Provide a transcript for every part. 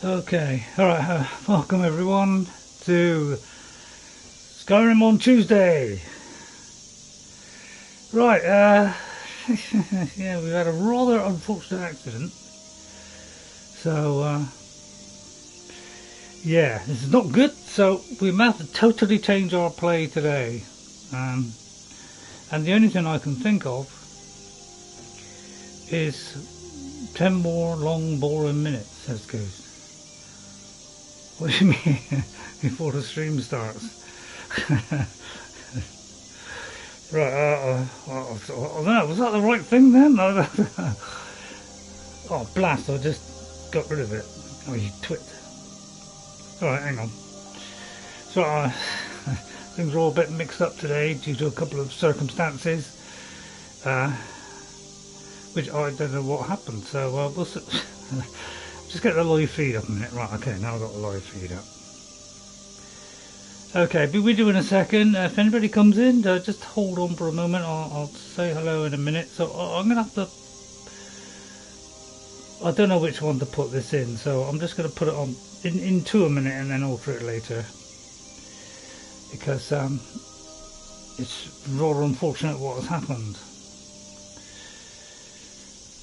Okay, alright, welcome everyone to Skyrim on Tuesday. Right, yeah, we've had a rather unfortunate accident. So, yeah, this is not good, so we might have to totally change our play today. And the only thing I can think of is 10 more long boring minutes, as goes. What do you mean? Before the stream starts? Right, no, was that the right thing then? Oh, blast, I just got rid of it. Oh, you twit. Alright, hang on. So, things are all a bit mixed up today due to a couple of circumstances. Which I don't know what happened, so we'll just get the live feed up a minute. Right, okay, now I've got the live feed up. Okay, be with you in a second. If anybody comes in, just hold on for a moment. I'll say hello in a minute. So I'm going to have to... I don't know which one to put this in, so I'm just going to put it on into a minute and then alter it later. Because it's rather unfortunate what has happened.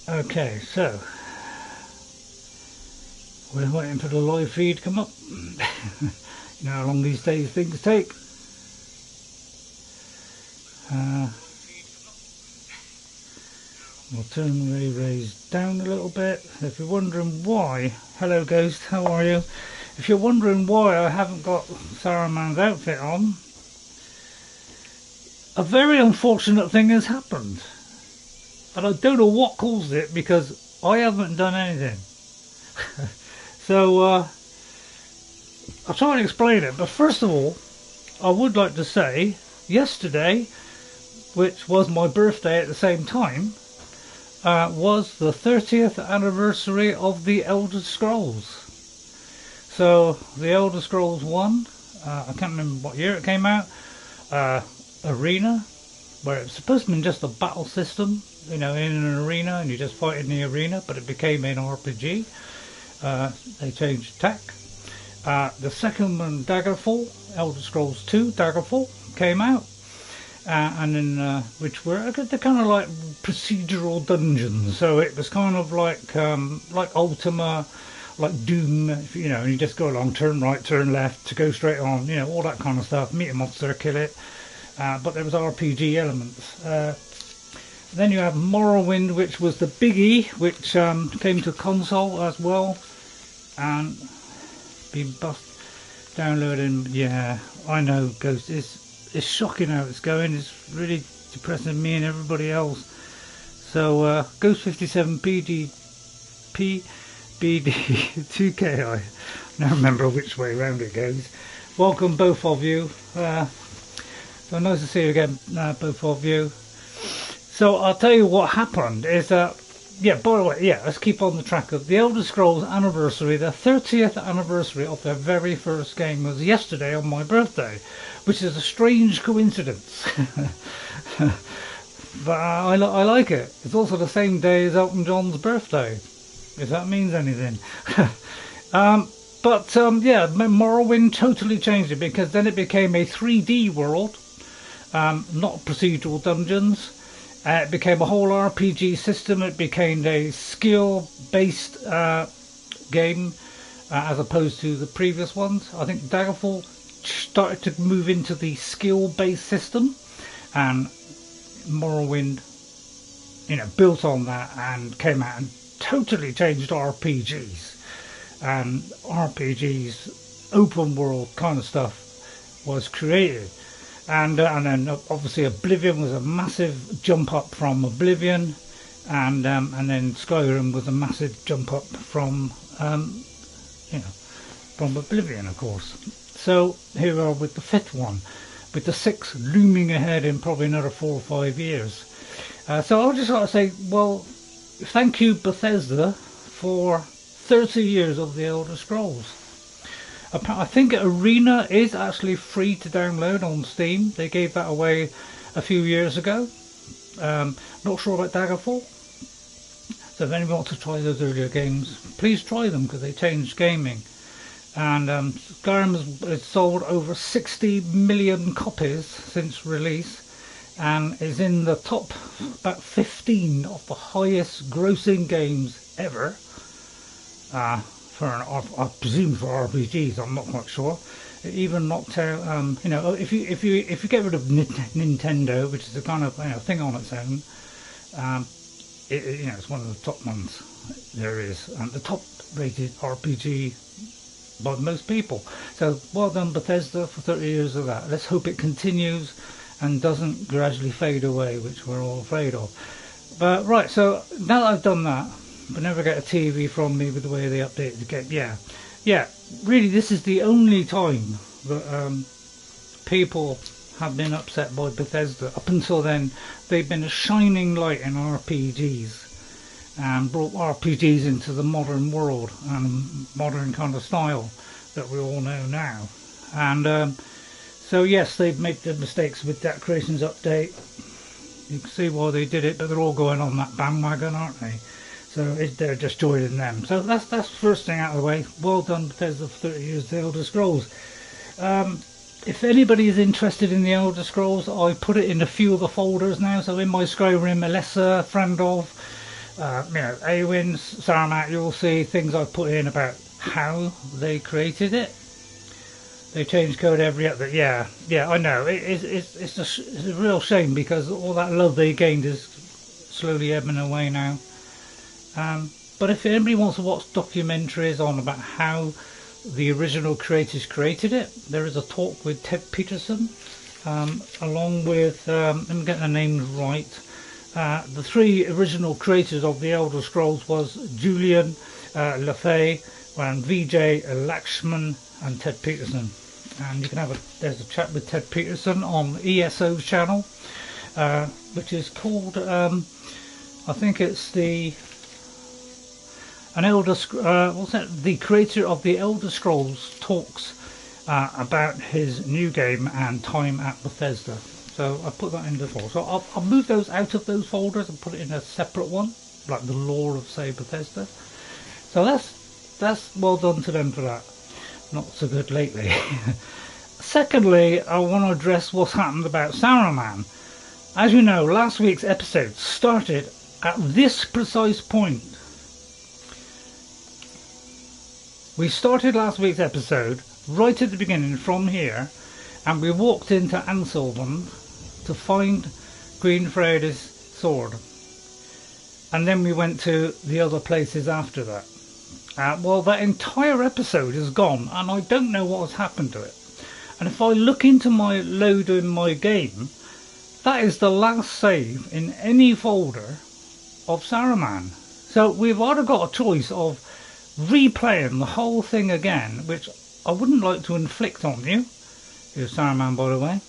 Okay, so... we're waiting for the live feed to come up. You know how long these days things take. We'll turn the raise down a little bit. If you're wondering why, hello Ghost, how are you? If you're wondering why I haven't got Saruman's outfit on, a very unfortunate thing has happened. And I don't know what caused it because I haven't done anything. So, I'll try and explain it, but first of all, I would like to say, yesterday, which was my birthday at the same time, was the 30th anniversary of the Elder Scrolls. So, the Elder Scrolls 1, I can't remember what year it came out, Arena, where it was supposed to be just a battle system, you know, in an arena, and you just fight in the arena, but it became an RPG. They changed tack. The second one, Daggerfall, Elder Scrolls 2, Daggerfall, came out. And then, which were, they're kind of like procedural dungeons. So it was kind of like Ultima, like Doom, you know, and you just go along, turn right, turn left, to go straight on, you know, all that kind of stuff. Meet a monster, kill it. But there was RPG elements. Then you have Morrowind, which was the biggie, which came to console as well. And been downloading. Yeah, I know, Ghost. It's shocking how it's going. It's really depressing me and everybody else. So Ghost 57 BD 2KI. Now remember which way round it goes. Welcome both of you. So nice to see you again, both of you. So I'll tell you what happened is that. Yeah, by the way, yeah, let's keep on the track of the Elder Scrolls anniversary. The 30th anniversary of their very first game was yesterday on my birthday, which is a strange coincidence. But I like it. It's also the same day as Elton John's birthday, if that means anything. Yeah, Morrowind totally changed it because then it became a 3D world, not procedural dungeons. It became a whole RPG system. It became a skill-based game as opposed to the previous ones. I think Daggerfall started to move into the skill-based system, and Morrowind, you know, built on that and came out and totally changed RPGs. And RPGs, open world kind of stuff, was created. And then obviously Oblivion was a massive jump up from Oblivion, and then Skyrim was a massive jump up from you know, from Oblivion, of course. So here we are with the fifth one, with the sixth looming ahead in probably another 4 or 5 years. So I'll just like to say, well, thank you Bethesda for 30 years of the Elder Scrolls. I think Arena is actually free to download on Steam. They gave that away a few years ago. Not sure about Daggerfall. So if anybody wants to try those earlier games, please try them because they changed gaming. And Skyrim has sold over 60 million copies since release, and is in the top about 15 of the highest grossing games ever. For I presume for RPGs, I'm not quite sure. It even knocked out, you know, if you get rid of Nintendo, which is a kind of, you know, thing on its own, you know, it's one of the top ones there is, and the top rated RPG by most people. So well done Bethesda for 30 years of that. Let's hope it continues and doesn't gradually fade away, which we're all afraid of. But right, so now that I've done that, but never get a TV from me with the way they updated the game. Yeah, really this is the only time that people have been upset by Bethesda. Up until then, they've been a shining light in RPGs and brought RPGs into the modern world and modern kind of style that we all know now. And so yes, they've made the mistakes with that Creations update. You can see why they did it, but they're all going on that bandwagon, aren't they? So they're just joining them. So that's the first thing out of the way. Well done Bethesda for 30 years of the Elder Scrolls. If anybody is interested in the Elder Scrolls, I put it in a few of the folders now. So in my Skyrim, Elessa, friend of, you know, Eowyn, Saruman, you'll see things I've put in about how they created it. They change code every update. Yeah, I know. It's a real shame because all that love they gained is slowly ebbing away now. But if anybody wants to watch documentaries on about how the original creators created it, there is a talk with Ted Peterson, along with, let me get the names right. The three original creators of the Elder Scrolls was Julian LaFay, and VJ Lakshman, and Ted Peterson. And you can there's a chat with Ted Peterson on ESO's channel, which is called, I think it's the the creator of the Elder Scrolls talks about his new game and time at Bethesda. So I put that in the folder. So I'll move those out of those folders and put it in a separate one, like the lore of, say, Bethesda. So that's well done to them for that. Not so good lately. Secondly, I want to address what's happened about Saruman. As you know, last week's episode started at this precise point. We started last week's episode right at the beginning from here, and we walked into Anselvan to find Queen Freyda's sword, and then we went to the other places after that. Well, that entire episode is gone, and I don't know what has happened to it. And if I look into my load in my game, that is the last save in any folder of Saruman. So we've either got a choice of replaying the whole thing again, which I wouldn't like to inflict on you. Here's Saruman, by the way.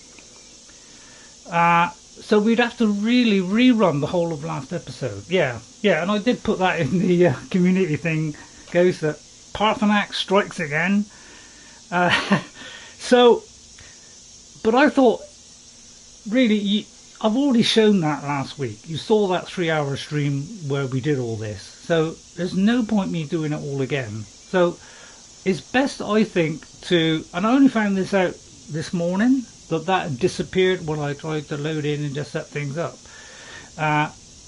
So we'd have to really rerun the whole of last episode. Yeah, and I did put that in the community thing. Goes that Parthenax strikes again. So, but I thought, really, I've already shown that last week. You saw that 3-hour stream where we did all this. So there's no point me doing it all again. So it's best, I think, to, and I only found this out this morning, that disappeared when I tried to load in and just set things up.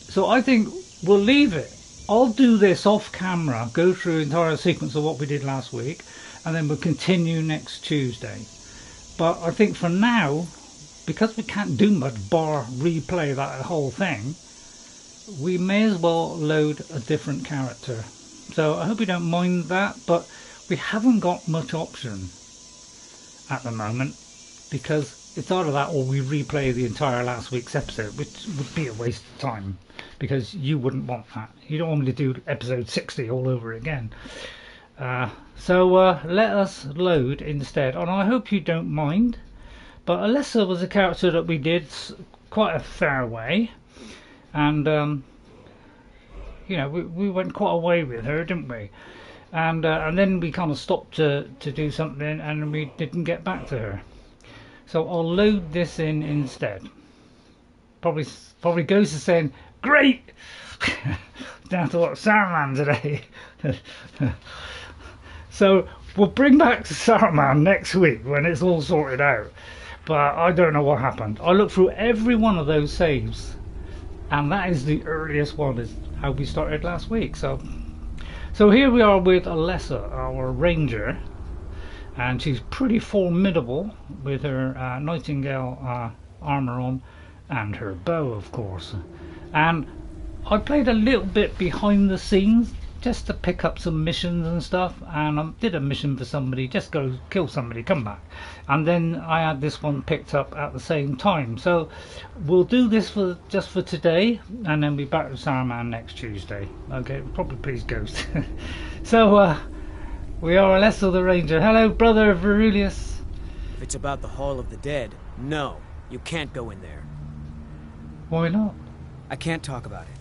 So I think we'll leave it. I'll do this off camera, go through the entire sequence of what we did last week, and then we'll continue next Tuesday. But I think for now, because we can't do much bar replay that whole thing, we may as well load a different character. So I hope you don't mind that, but we haven't got much option at the moment, because it's either that or we replay the entire last week's episode, which would be a waste of time, because you wouldn't want that. You don't want me to do episode 60 all over again. So let us load instead, and I hope you don't mind. But Elessa was a character that we did quite a fair way, and you know, we went quite a way with her, didn't we? And then we kind of stopped to do something, and we didn't get back to her. So I'll load this in instead. Probably goes to saying, great! down to watch Saruman today. So we'll bring back Saruman next week when it's all sorted out. But I don't know what happened. I looked through every one of those saves, and that is the earliest one, is how we started last week. So here we are with Elessa, our ranger, and she's pretty formidable with her nightingale armor on and her bow, of course. And I played a little bit behind the scenes just to pick up some missions and stuff, and I did a mission for somebody, just go kill somebody, come back, and then I had this one picked up at the same time. So we'll do this for just for today, and then be back with Saruman next Tuesday. Okay, probably please Ghost. So we are Elessa the Ranger. Hello, brother Verulus. If it's about the Hall of the Dead, no, you can't go in there. Why not? I can't talk about it.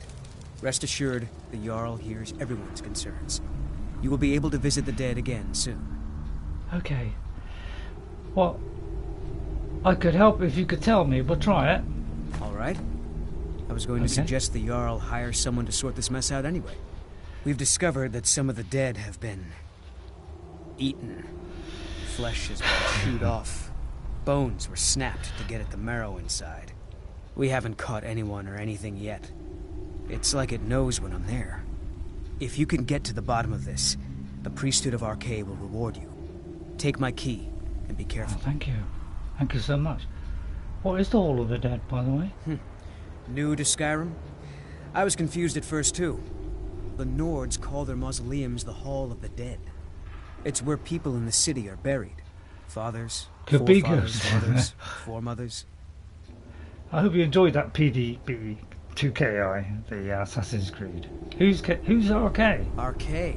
Rest assured, the Jarl hears everyone's concerns. You will be able to visit the dead again soon. Okay. Well, I could help if you could tell me. We'll try it. All right. I was going to suggest the Jarl hire someone to sort this mess out anyway. We've discovered that some of the dead have been eaten. Flesh has been chewed off. Bones were snapped to get at the marrow inside. We haven't caught anyone or anything yet. It's like it knows when I'm there. If you can get to the bottom of this, the priesthood of Archay will reward you. Take my key, and be careful. Oh, thank you. Thank you so much. What is the Hall of the Dead, by the way? New to Skyrim? I was confused at first, too. The Nords call their mausoleums the Hall of the Dead. It's where people in the city are buried. Fathers, forefathers, mothers, foremothers. I hope you enjoyed that PDB 2KI, the Assassin's Creed. Who's Archay? Archay,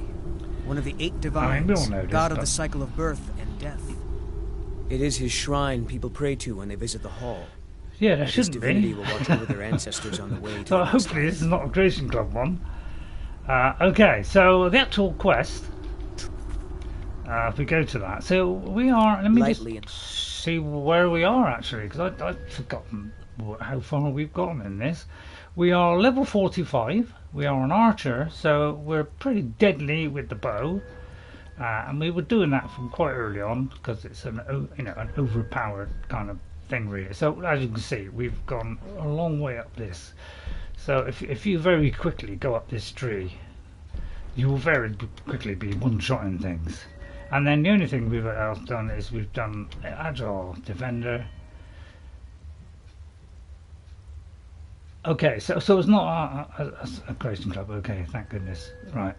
one of the 8 divines, we all know this, god of the cycle of birth and death. It is his shrine people pray to when they visit the hall. Yeah, there His shouldn't divinity be. will watch over their ancestors on the way to So hopefully this is not a Creation Club one. Okay, so the actual quest. If we go to that, so we are. Let me just see where we are actually, because I've forgotten how far we've gotten in this. We are level 45. We are an archer, so we're pretty deadly with the bow, and we were doing that from quite early on because it's an overpowered kind of thing, really. So as you can see, we've gone a long way up this. So if you very quickly go up this tree, you will very quickly be one-shotting things. And then the only thing we've done is we've done Agile Defender. Okay, so it's not a Creation Club. Okay, thank goodness. Right,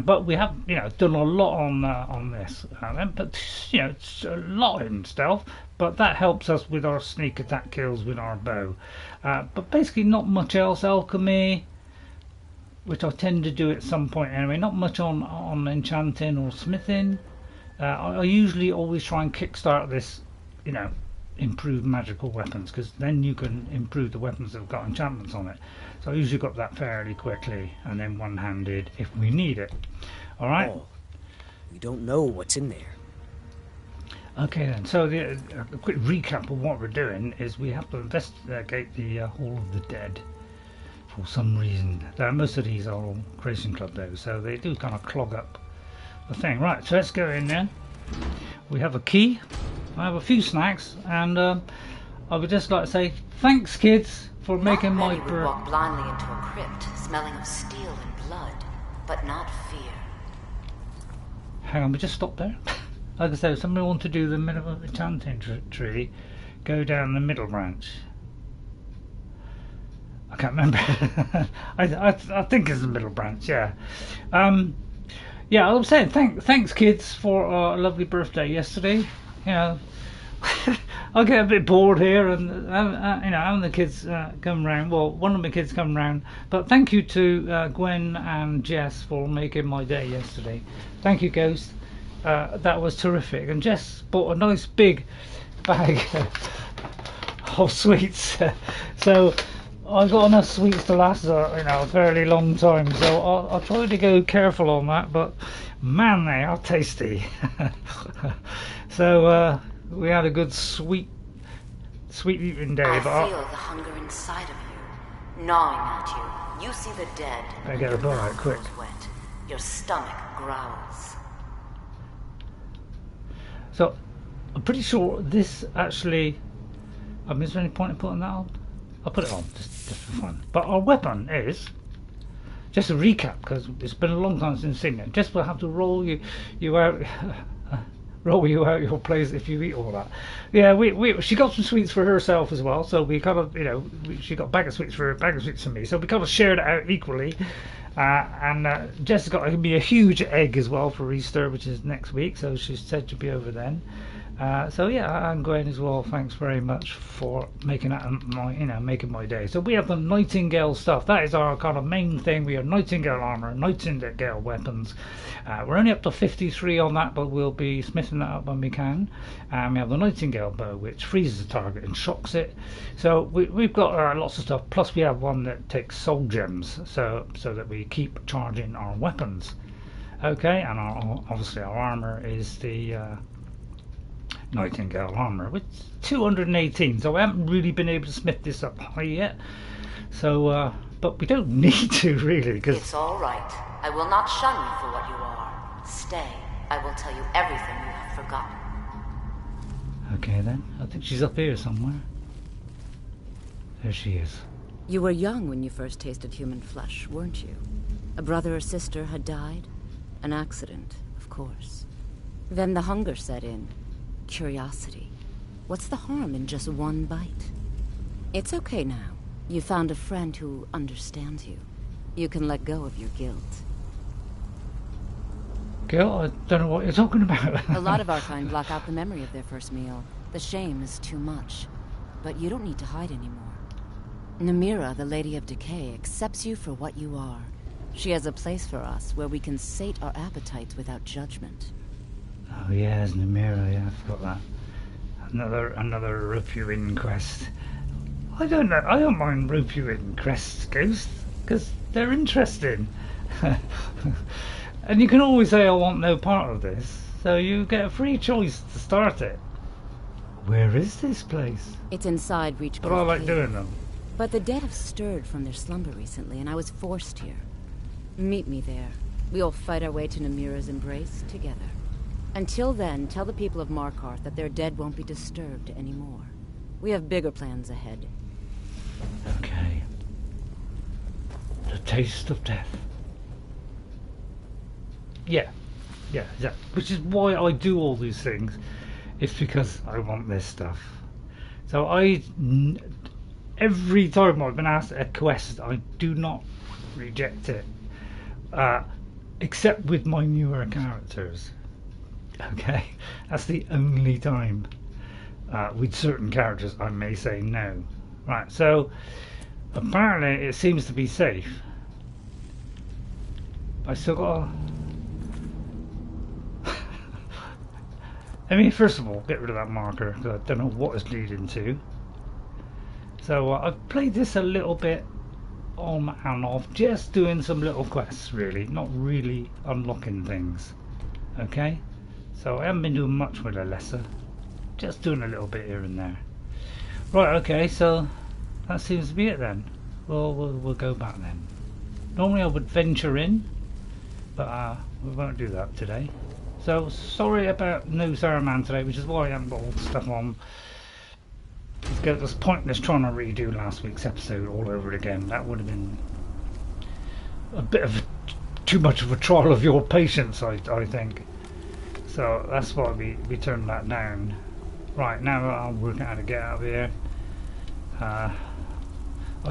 but we have done a lot on this. But it's a lot in stealth. But that helps us with our sneak attack kills with our bow. But basically not much else. Alchemy, which I tend to do at some point anyway. Not much on enchanting or smithing. I usually always try and kickstart this, improve magical weapons, because then you can improve the weapons that have got enchantments on it. So I usually got that fairly quickly, and then one-handed if we need it. All right. Oh, we don't know what's in there. Okay then. So a quick recap of what we're doing is we have to investigate the Hall of the Dead. For some reason, most of these are all Creation Club though, so they do kind of clog up the thing. Right, so let's go in there. We have a key. I have a few snacks, and I would just like to say thanks, kids, for making my birth. Walk blindly into a crypt, smelling of steel and blood, but not fear. Hang on, we just stop there. Like I said, if somebody wants to do the middle of the chanting tree, go down the middle branch. I can't remember. I think it's the middle branch. Yeah. Yeah, I was saying thanks, kids, for a lovely birthday yesterday. I get a bit bored here, and having the kids come round. Well, one of my kids come round, but thank you to Gwen and Jess for making my day yesterday. Thank you, Ghost. That was terrific. And Jess bought a nice big bag of sweets, so I've got enough sweets to last a fairly long time. So I'll try to go careful on that, but man, they are tasty. So we had a good sweet eating day. I feel the hunger inside of you. gnawing at you. You see the dead. Better get a blow out quick. Wet. Your stomach growls. So, I'm pretty sure this actually... I mean, is there any point in putting that on? I'll put it on, just for fun. But our weapon is... Just a recap, because it's been a long time since seen it. Just will have to roll you out... roll you out your place if you eat all that. Yeah, she got some sweets for herself as well, so we kind of, you know, she got a bag of sweets for her, a bag of sweets for me, so we kind of shared it out equally. And Jess got me a huge egg as well for Easter, which is next week, so she said to be over then. So yeah, and Gwen as well, thanks very much for making that making my day. So we have the Nightingale stuff. That is our kind of main thing. We have Nightingale armor, Nightingale weapons. We're only up to 53 on that, but we'll be smithing that up when we can. We have the Nightingale bow, which freezes the target and shocks it. So we've got lots of stuff. Plus we have one that takes soul gems, so that we keep charging our weapons. Okay, and obviously our armor is the Nightingale armor, which is 218. So I haven't really been able to smith this up high yet. So, but we don't need to really, because it's all right. I will not shun you for what you are. Stay. I will tell you everything you have forgotten. Okay then. I think she's up here somewhere. There she is. You were young when you first tasted human flesh, weren't you? A brother or sister had died? An accident, of course. Then the hunger set in. Curiosity. What's the harm in just one bite? It's okay now. You found a friend who understands you. You can let go of your guilt. Girl, I don't know what you're talking about. A lot of our kind block out the memory of their first meal. The shame is too much. But you don't need to hide anymore. Namira, the Lady of Decay, accepts you for what you are. She has a place for us where we can sate our appetites without judgment. Oh yes, Namira, yeah, I forgot that. Another reviewing quest. I don't know, I don't mind reviewing quests, Ghost, because they're interesting. And you can always say I want no part of this, so you get a free choice to start it. Where is this place? It's inside Reachwater Cave. But I like doing them. But the dead have stirred from their slumber recently, and I was forced here. Meet me there. We'll fight our way to Namira's embrace together. Until then, tell the people of Markarth that their dead won't be disturbed anymore. We have bigger plans ahead. Okay. The taste of death. Yeah, exactly. Which is why I do all these things. It's because I want this stuff. So every time I've been asked a quest, I do not reject it. Except with my newer characters. Okay, that's the only time. With certain characters I may say no. Right, so apparently it seems to be safe. I still got I mean, first of all, get rid of that marker, because I don't know what it's leading to. So I've played this a little bit on and off, just doing some little quests really, not really unlocking things. Okay, so I haven't been doing much with Elessa, just doing a little bit here and there. Right, okay, so that seems to be it then. We'll go back then. Normally I would venture in, but we won't do that today. So sorry about no Saruman today, which is why I haven't got all the stuff on. It was pointless trying to redo last week's episode all over again. That would have been a bit of too much of a trial of your patience, I think. So that's why we turned that down. Right, now I'll work out how to get out of here. I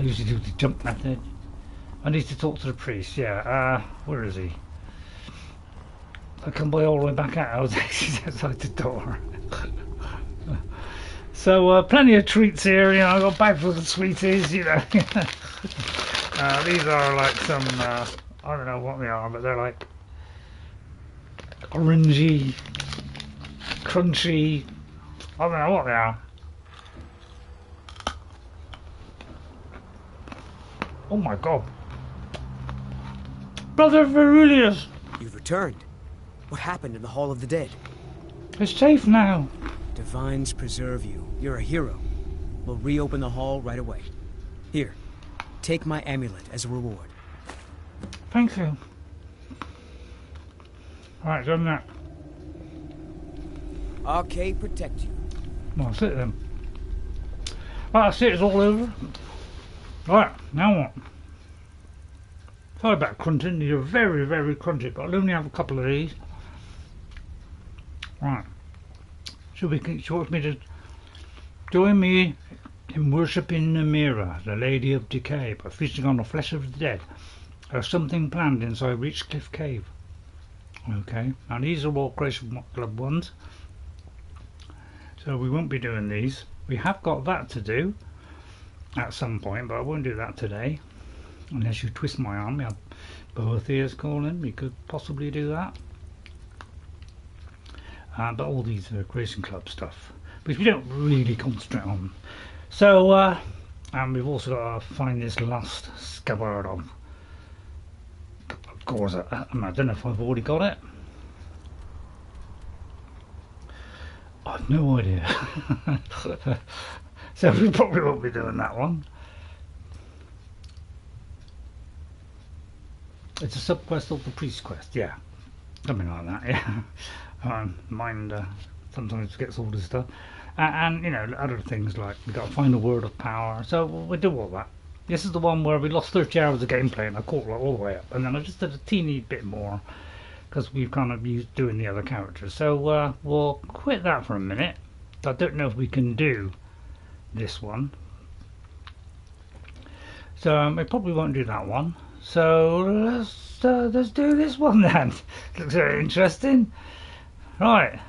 usually do the jump method. I need to talk to the priest, yeah. Where is he? I come by all the way back out. I was actually outside the door. So plenty of treats here, you know. I got a bag full of sweeties, you know. These are like some I don't know what they are, but they're like orangey, crunchy, I don't know what they are. Oh my god. Brother Verulus! You've returned. What happened in the Hall of the Dead? It's safe now. Divines preserve you. You're a hero. We'll reopen the hall right away. Here, Take my amulet as a reward. Thank you. Alright, done that. Arcade protect you. Well, that's it then. Right, that's it, it's all over. Right, now what? Sorry about crunching, these are very, very crunchy, but I'll only have a couple of these. Right. Should we want me to join me in worshipping Namira, the Lady of Decay, by feasting on the flesh of the dead? There's something planned inside Reachwater Cave. Okay, now these are all Creation Club ones, so we won't be doing these. We have got that to do at some point, but I won't do that today. Unless you twist my arm, we have Boethia's calling, we could possibly do that. But all these are Creation Club stuff, which we don't really concentrate on. So, and we've also got to find this last scabbard of Gorza. I don't know if I've already got it. I've no idea. So we probably won't be doing that one. It's a sub-quest of the priest quest, yeah. Something like that, yeah. Mind sometimes forgets all this stuff. And, you know, other things like we've got to find a word of power. So we'll do all that. This is the one where we lost 30 hours of gameplay and I caught like, all the way up. And then I just did a teeny bit more because we've kind of used doing the other characters. So we'll quit that for a minute. I don't know if we can do this one. So we probably won't do that one. So let's do this one then. Looks very interesting. Right.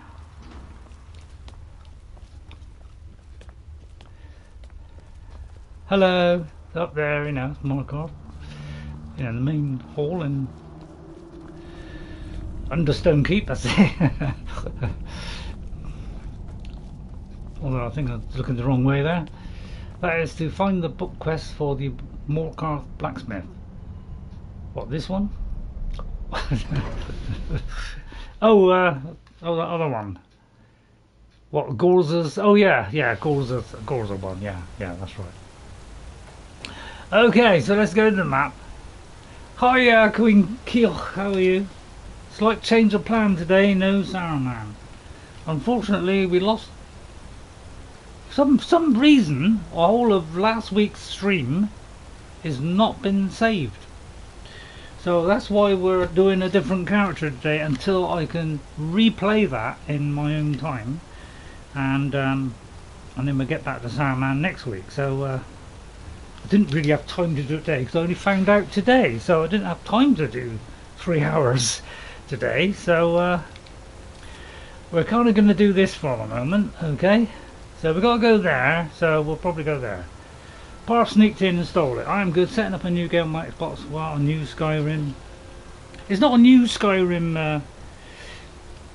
Hello. Up there, you know, Monaco. You know, the main hall in Understone Keep, that's it. Although I think I was looking the wrong way there. That is to find the book quest for the Morkarth blacksmith. What, this one? Oh, the other one. What, Gorza's? Oh yeah, Gorza one, yeah, that's right. Okay, so let's go to the map. Hi, Queen Keel, how are you? Slight change of plan today, no Saruman. Unfortunately, we lost some reason. All of last week's stream has not been saved. So that's why we're doing a different character today until I can replay that in my own time, and then we'll get back to Saruman next week. So I didn't really have time to do it today because I only found out today, so I didn't have time to do 3 hours today. So we're kind of going to do this for a moment, okay? So we've got to go there, so we'll probably go there. Par sneaked in and stole it. I am good. Setting up a new game on my Xbox. Well, a new Skyrim. It's not a new Skyrim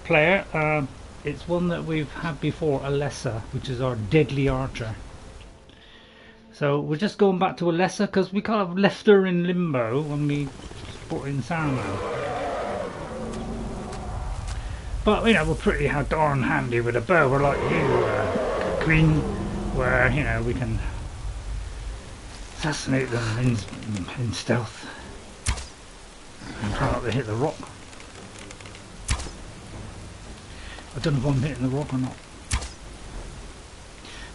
player. It's one that we've had before, Elessa, which is our deadly archer. So we're just going back to Elessa because we kind of left her in limbo when we brought in Saruman. But you know, we're pretty darn handy with a bow. We're like you, Queen, where you know we can assassinate them in stealth and try not to hit the rock. I don't know if I'm hitting the rock or not,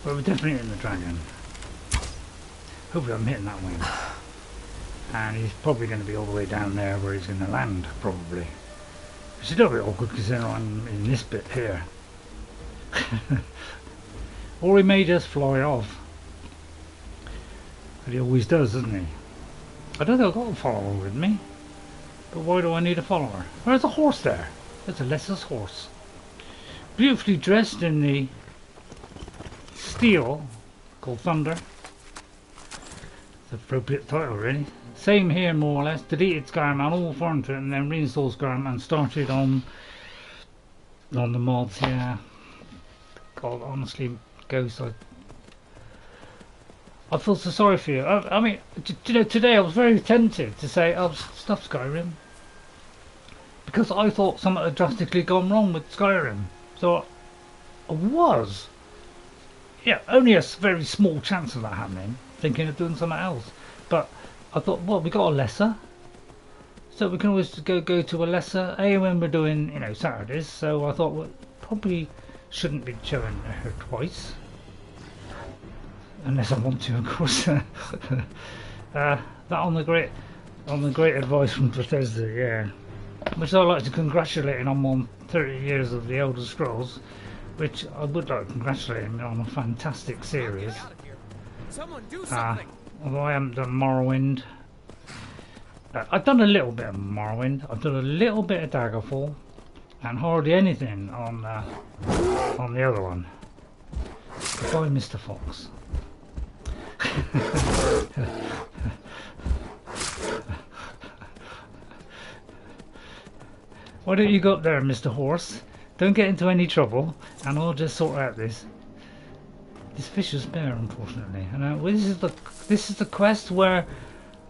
but we're definitely hitting the dragon. Hopefully I'm hitting that wing. And he's probably going to be all the way down there where he's going to land, probably. It's a little bit awkward considering I'm in this bit here. Or he may just fly off. But he always does, doesn't he? I don't think I've got a follower with me. But why do I need a follower? There's a horse there. There's Alessa's horse. Beautifully dressed in the steel called Thunder. Appropriate title, really. Same here, more or less. Deleted Skyrim on all forms and then reinstalled Skyrim and started on the mods. Yeah, God, honestly, Ghost, I feel so sorry for you. I mean, you know, today I was very tempted to say, "Oh, stuff Skyrim," because I thought something had drastically gone wrong with Skyrim. So I was, yeah, only a very small chance of that happening. Thinking of doing something else, but I thought, well, we got Elessa, so we can always go to Elessa. When we're doing, you know, Saturdays. So I thought, well, probably shouldn't be showing her twice, unless I want to, of course. That on the great advice from Bethesda, yeah. Which I'd like to congratulate him on 30 years of the Elder Scrolls, which I would like to congratulate him on a fantastic series. Although I haven't done Morrowind. I've done a little bit of Morrowind, I've done a little bit of Daggerfall, and hardly anything on the other one. Goodbye, Mr. Fox. Why don't you go up there, Mr. Horse? Don't get into any trouble, and I'll just sort out this vicious bear, unfortunately. And this is the quest where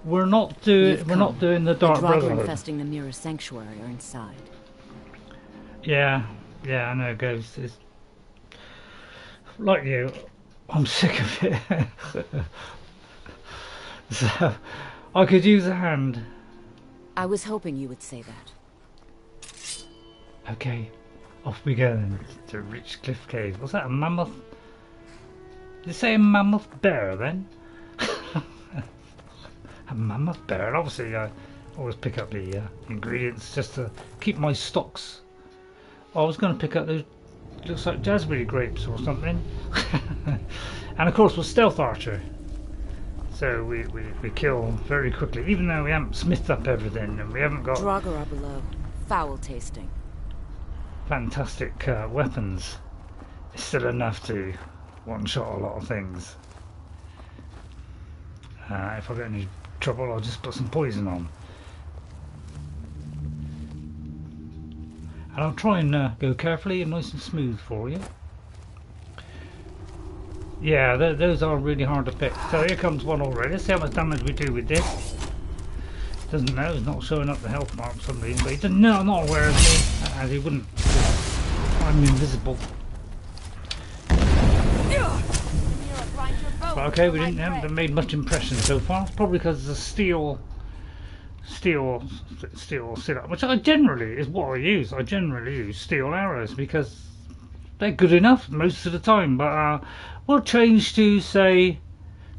we're not doing the Dark Brotherhood. Infesting Namira's sanctuary are inside. Yeah, I know, Ghost. It's like you. I'm sick of it. So I could use a hand. I was hoping you would say that. Okay, off we go then to Reachwater Cave. Was that a mammoth? Did you say a mammoth bear then? A mammoth bear? Obviously I always pick up the ingredients just to keep my stocks. I was going to pick up those, looks like jazzberry grapes or something. And of course we're stealth archer. So we kill very quickly, even though we haven't smithed up everything and we haven't got... Draugr are below. Foul tasting. Fantastic weapons. It's still enough to one-shot a lot of things. If I get any trouble, I'll just put some poison on. And I'll try and go carefully and nice and smooth for you. Yeah, those are really hard to pick. So here comes one already. Let's see how much damage we do with this. Doesn't know, he's not showing up the health mark for some reason, but he doesn't know, not aware of me, as he wouldn't. I'm invisible. But okay, we haven't made much impression so far. It's probably because the steel sit-up, which I generally is what I use. I generally use steel arrows because they're good enough most of the time. But we'll change to say,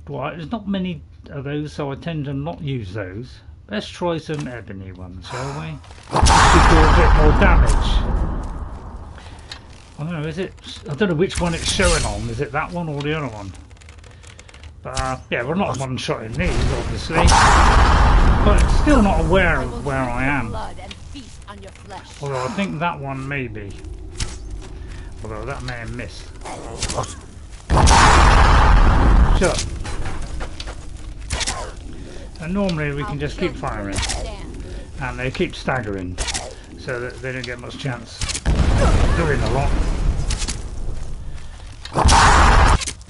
well, there's not many of those, so I tend to not use those. Let's try some ebony ones, shall we? To do a bit more damage. I don't know, is it? I don't know which one it's showing on. Is it that one or the other one? But yeah, we're not one-shotting these, obviously. But it's still not aware of where I am. Although I think that one may be. Although that may have missed. Shut up. And normally we can just keep firing. And they keep staggering. So that they don't get much chance of doing a lot.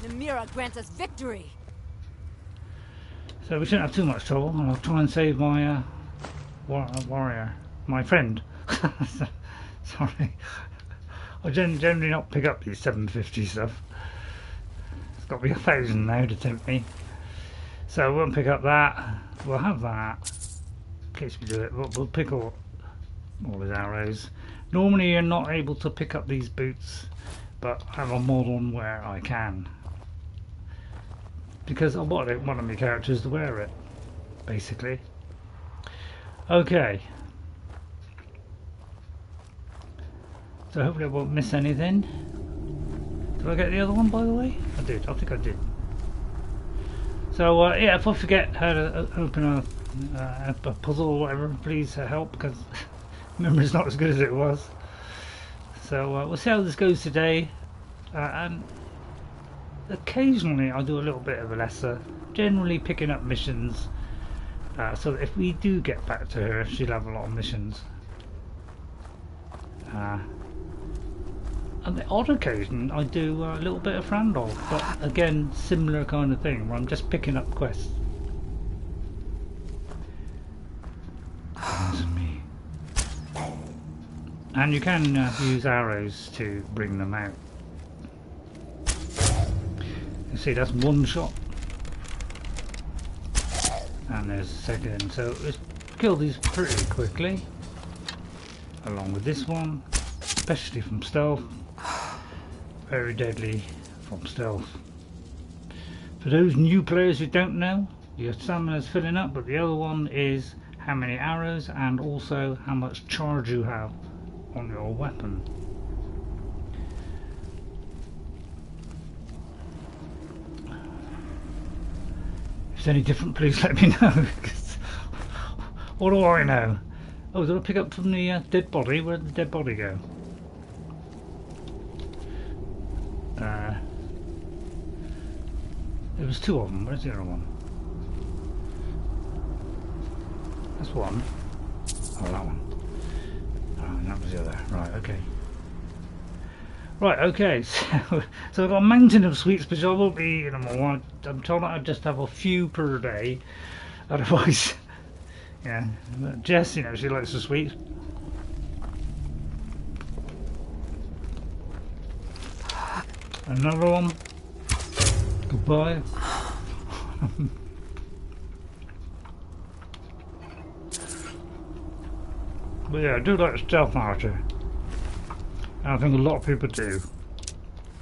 Namira grants us victory. So we shouldn't have too much trouble, and I'll try and save my warrior, my friend. Sorry, I generally not pick up these 750 stuff. It's got to be 1,000 now to tempt me. So we won't pick up that. We'll have that in case we do it. We'll pick all his arrows. Normally you're not able to pick up these boots, but I have a mod on where I can. Because I want one of my characters to wear it, basically. Okay. So hopefully I won't miss anything. Did I get the other one, by the way? I did. I think I did. So yeah, if I forget how to open a puzzle or whatever, please help, because memory's not as good as it was. So we'll see how this goes today. And occasionally I do a little bit of Elessa, generally picking up missions, so that if we do get back to her, she'll have a lot of missions. On the odd occasion I do a little bit of Frandol, but again similar kind of thing where I'm just picking up quests. That's me. And you can use arrows to bring them out. You see, that's one shot. And there's a second. So let's kill these pretty quickly. Along with this one, especially from stealth. Very deadly from stealth. For those new players who don't know, your stamina is filling up, but the other one is how many arrows and also how much charge you have on your weapon. If it's any different, please let me know. What do I know? Oh, did I pick up from the dead body? Where did the dead body go? There was two of them. Where's the other one? That's one. Oh, that one. Oh, and that was the other. Right, okay. Right, okay. So I've got a mountain of sweets, which I won't be eating them all. I'm trying to just have a few per day. Otherwise, yeah. Jess, you know, she likes the sweets. Another one. Goodbye. But yeah, I do like stealth archer. And I think a lot of people do.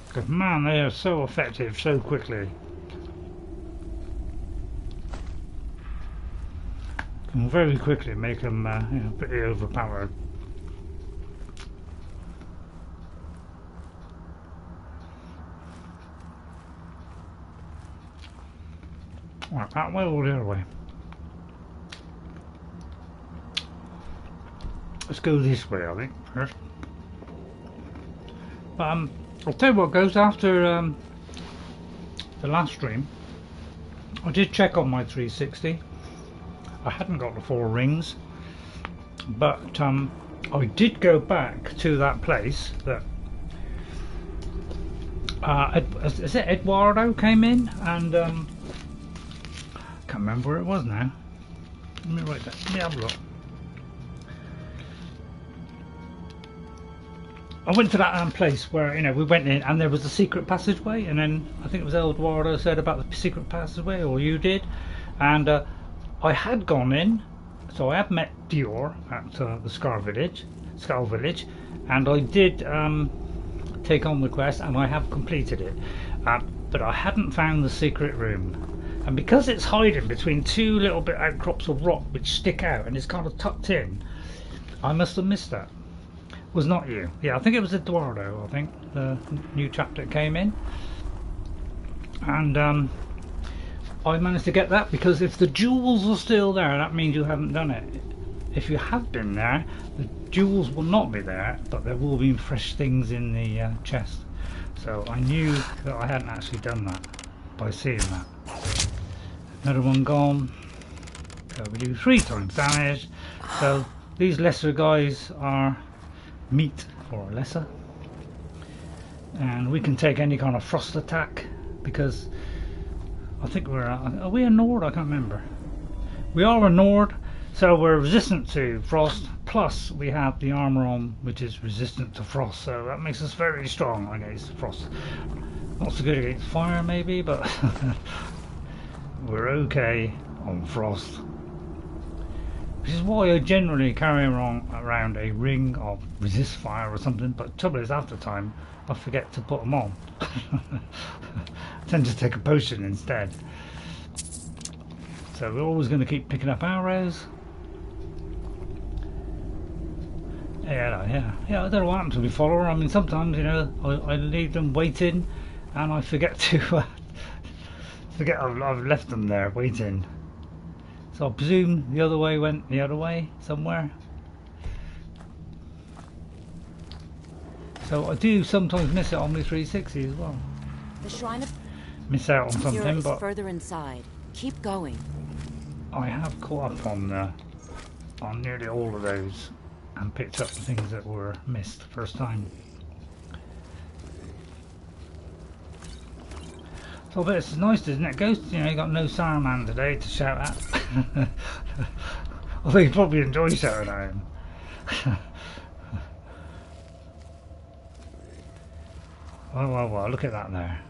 Because man, they are so effective so quickly. Can very quickly make them you know, pretty overpowered. Right, that way or the other way? Let's go this way, I think, first. But I'll tell you what goes after the last stream. I did check on my 360. I hadn't got the 4 rings, but I did go back to that place that is it Eduardo came in and can't remember where it was now. Let me write that. Let me have a look. I went to that place where, you know, we went in and there was a secret passageway, and then I think it was Eduardo said about the secret passageway, or you did, and I had gone in, so I had met Dior at the Skull Village, and I did take on the quest, and I have completed it, but I hadn't found the secret room. And because it's hiding between two little bit outcrops of rock which stick out and it's kind of tucked in, I must have missed that. Was not you. Yeah, I think it was Eduardo, I think, the new chap that came in. And I managed to get that because if the jewels are still there, that means you haven't done it. If you have been there, the jewels will not be there, but there will be fresh things in the chest. So I knew that I hadn't actually done that by seeing that. Another one gone. So we do 3 times damage. So these lesser guys are meat for Elessa. And we can take any kind of frost attack because I think are we a Nord? I can't remember. We are a Nord, so we're resistant to frost, plus we have the armor on which is resistant to frost, so that makes us very strong against frost. Not so good against fire maybe, but we're okay on frost. Which is why I generally carry around a ring of resist fire or something, but the trouble is after time I forget to put them on. I tend to take a potion instead. So we're always going to keep picking up arrows. Yeah, I don't know what happens to my follower. I mean, sometimes, you know, I leave them waiting and I forget to forget I've left them there waiting. So I presume the other way went the other way somewhere. So I do sometimes miss it on my 360 as well. The shrine of miss out on something, is but further inside. Keep going. I have caught up on nearly all of those and picked up the things that were missed the first time. So I bet it's nice, isn't it? Ghost, you know, you got no Saruman today to shout at. Although you probably enjoy shouting at him. Well, look at that there.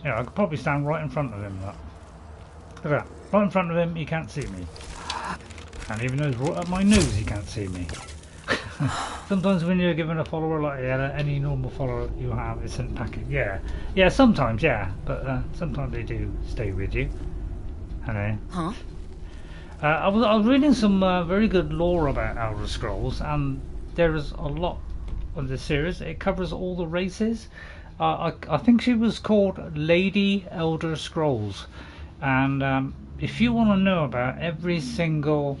Yeah, I could probably stand right in front of him. Look at that. Right in front of him, he can't see me. And even though he's right up my nose, he can't see me. Sometimes when you're given a follower like any normal follower you have, it's sent packing. Yeah, sometimes, yeah, but sometimes they do stay with you. Hello. Huh? I was reading some very good lore about Elder Scrolls, and there is a lot of the series. It covers all the races. I think she was called Lady Elder Scrolls, and if you want to know about every single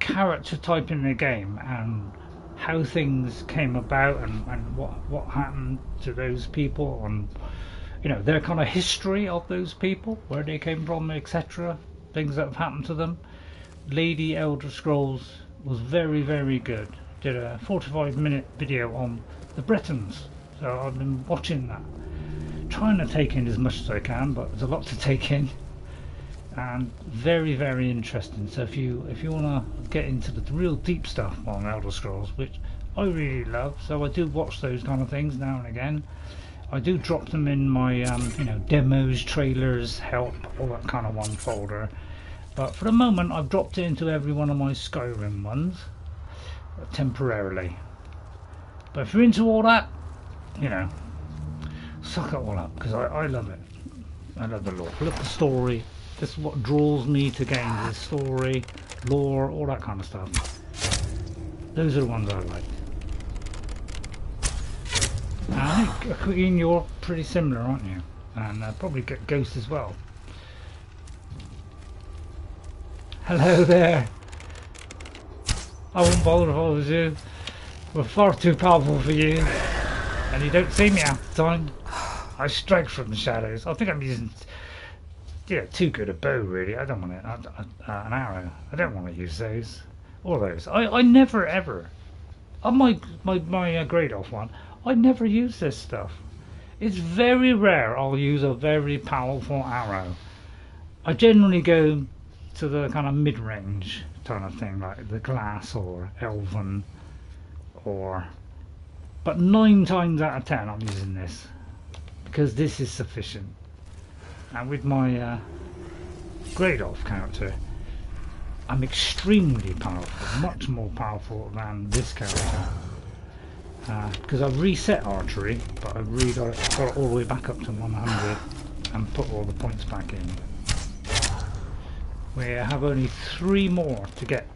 character type in the game and how things came about and what happened to those people and their kind of history of those people, where they came from, etc., things that have happened to them, Lady Elder Scrolls was very, very good. Did a 45-minute video on the Britons, so I've been watching that, trying to take in as much as I can, but there's a lot to take in, and very, very interesting. So if you want to get into the real deep stuff on Elder Scrolls, which I really love, so I do watch those kind of things now and again. I do drop them in my demos, trailers, help, all that kind of one folder. But for the moment, I've dropped it into every one of my Skyrim ones temporarily. But if you're into all that, suck it all up, because I love it. I love the lore. I love the story. This is what draws me to games: the story, lore, all that kind of stuff. Those are the ones I like. I think, Queen, you're pretty similar, aren't you? And probably get Ghost as well. Hello there. I won't bother if I was you. We're far too powerful for you, and you don't see me half the time. I strike from the shadows. I think I'm using too good a bow, really. I don't want it. An arrow. I don't want to use those. All those. I never ever. On my grade off one, I never use this stuff. It's very rare I'll use a very powerful arrow. I generally go to the kind of mid-range kind of thing, like the glass or elven, but 9 times out of 10 I'm using this, because this is sufficient. And with my grade off character, I'm extremely powerful, much more powerful than this character, because I've reset archery, but I've really got it all the way back up to 100 and put all the points back in. We have only 3 more to get.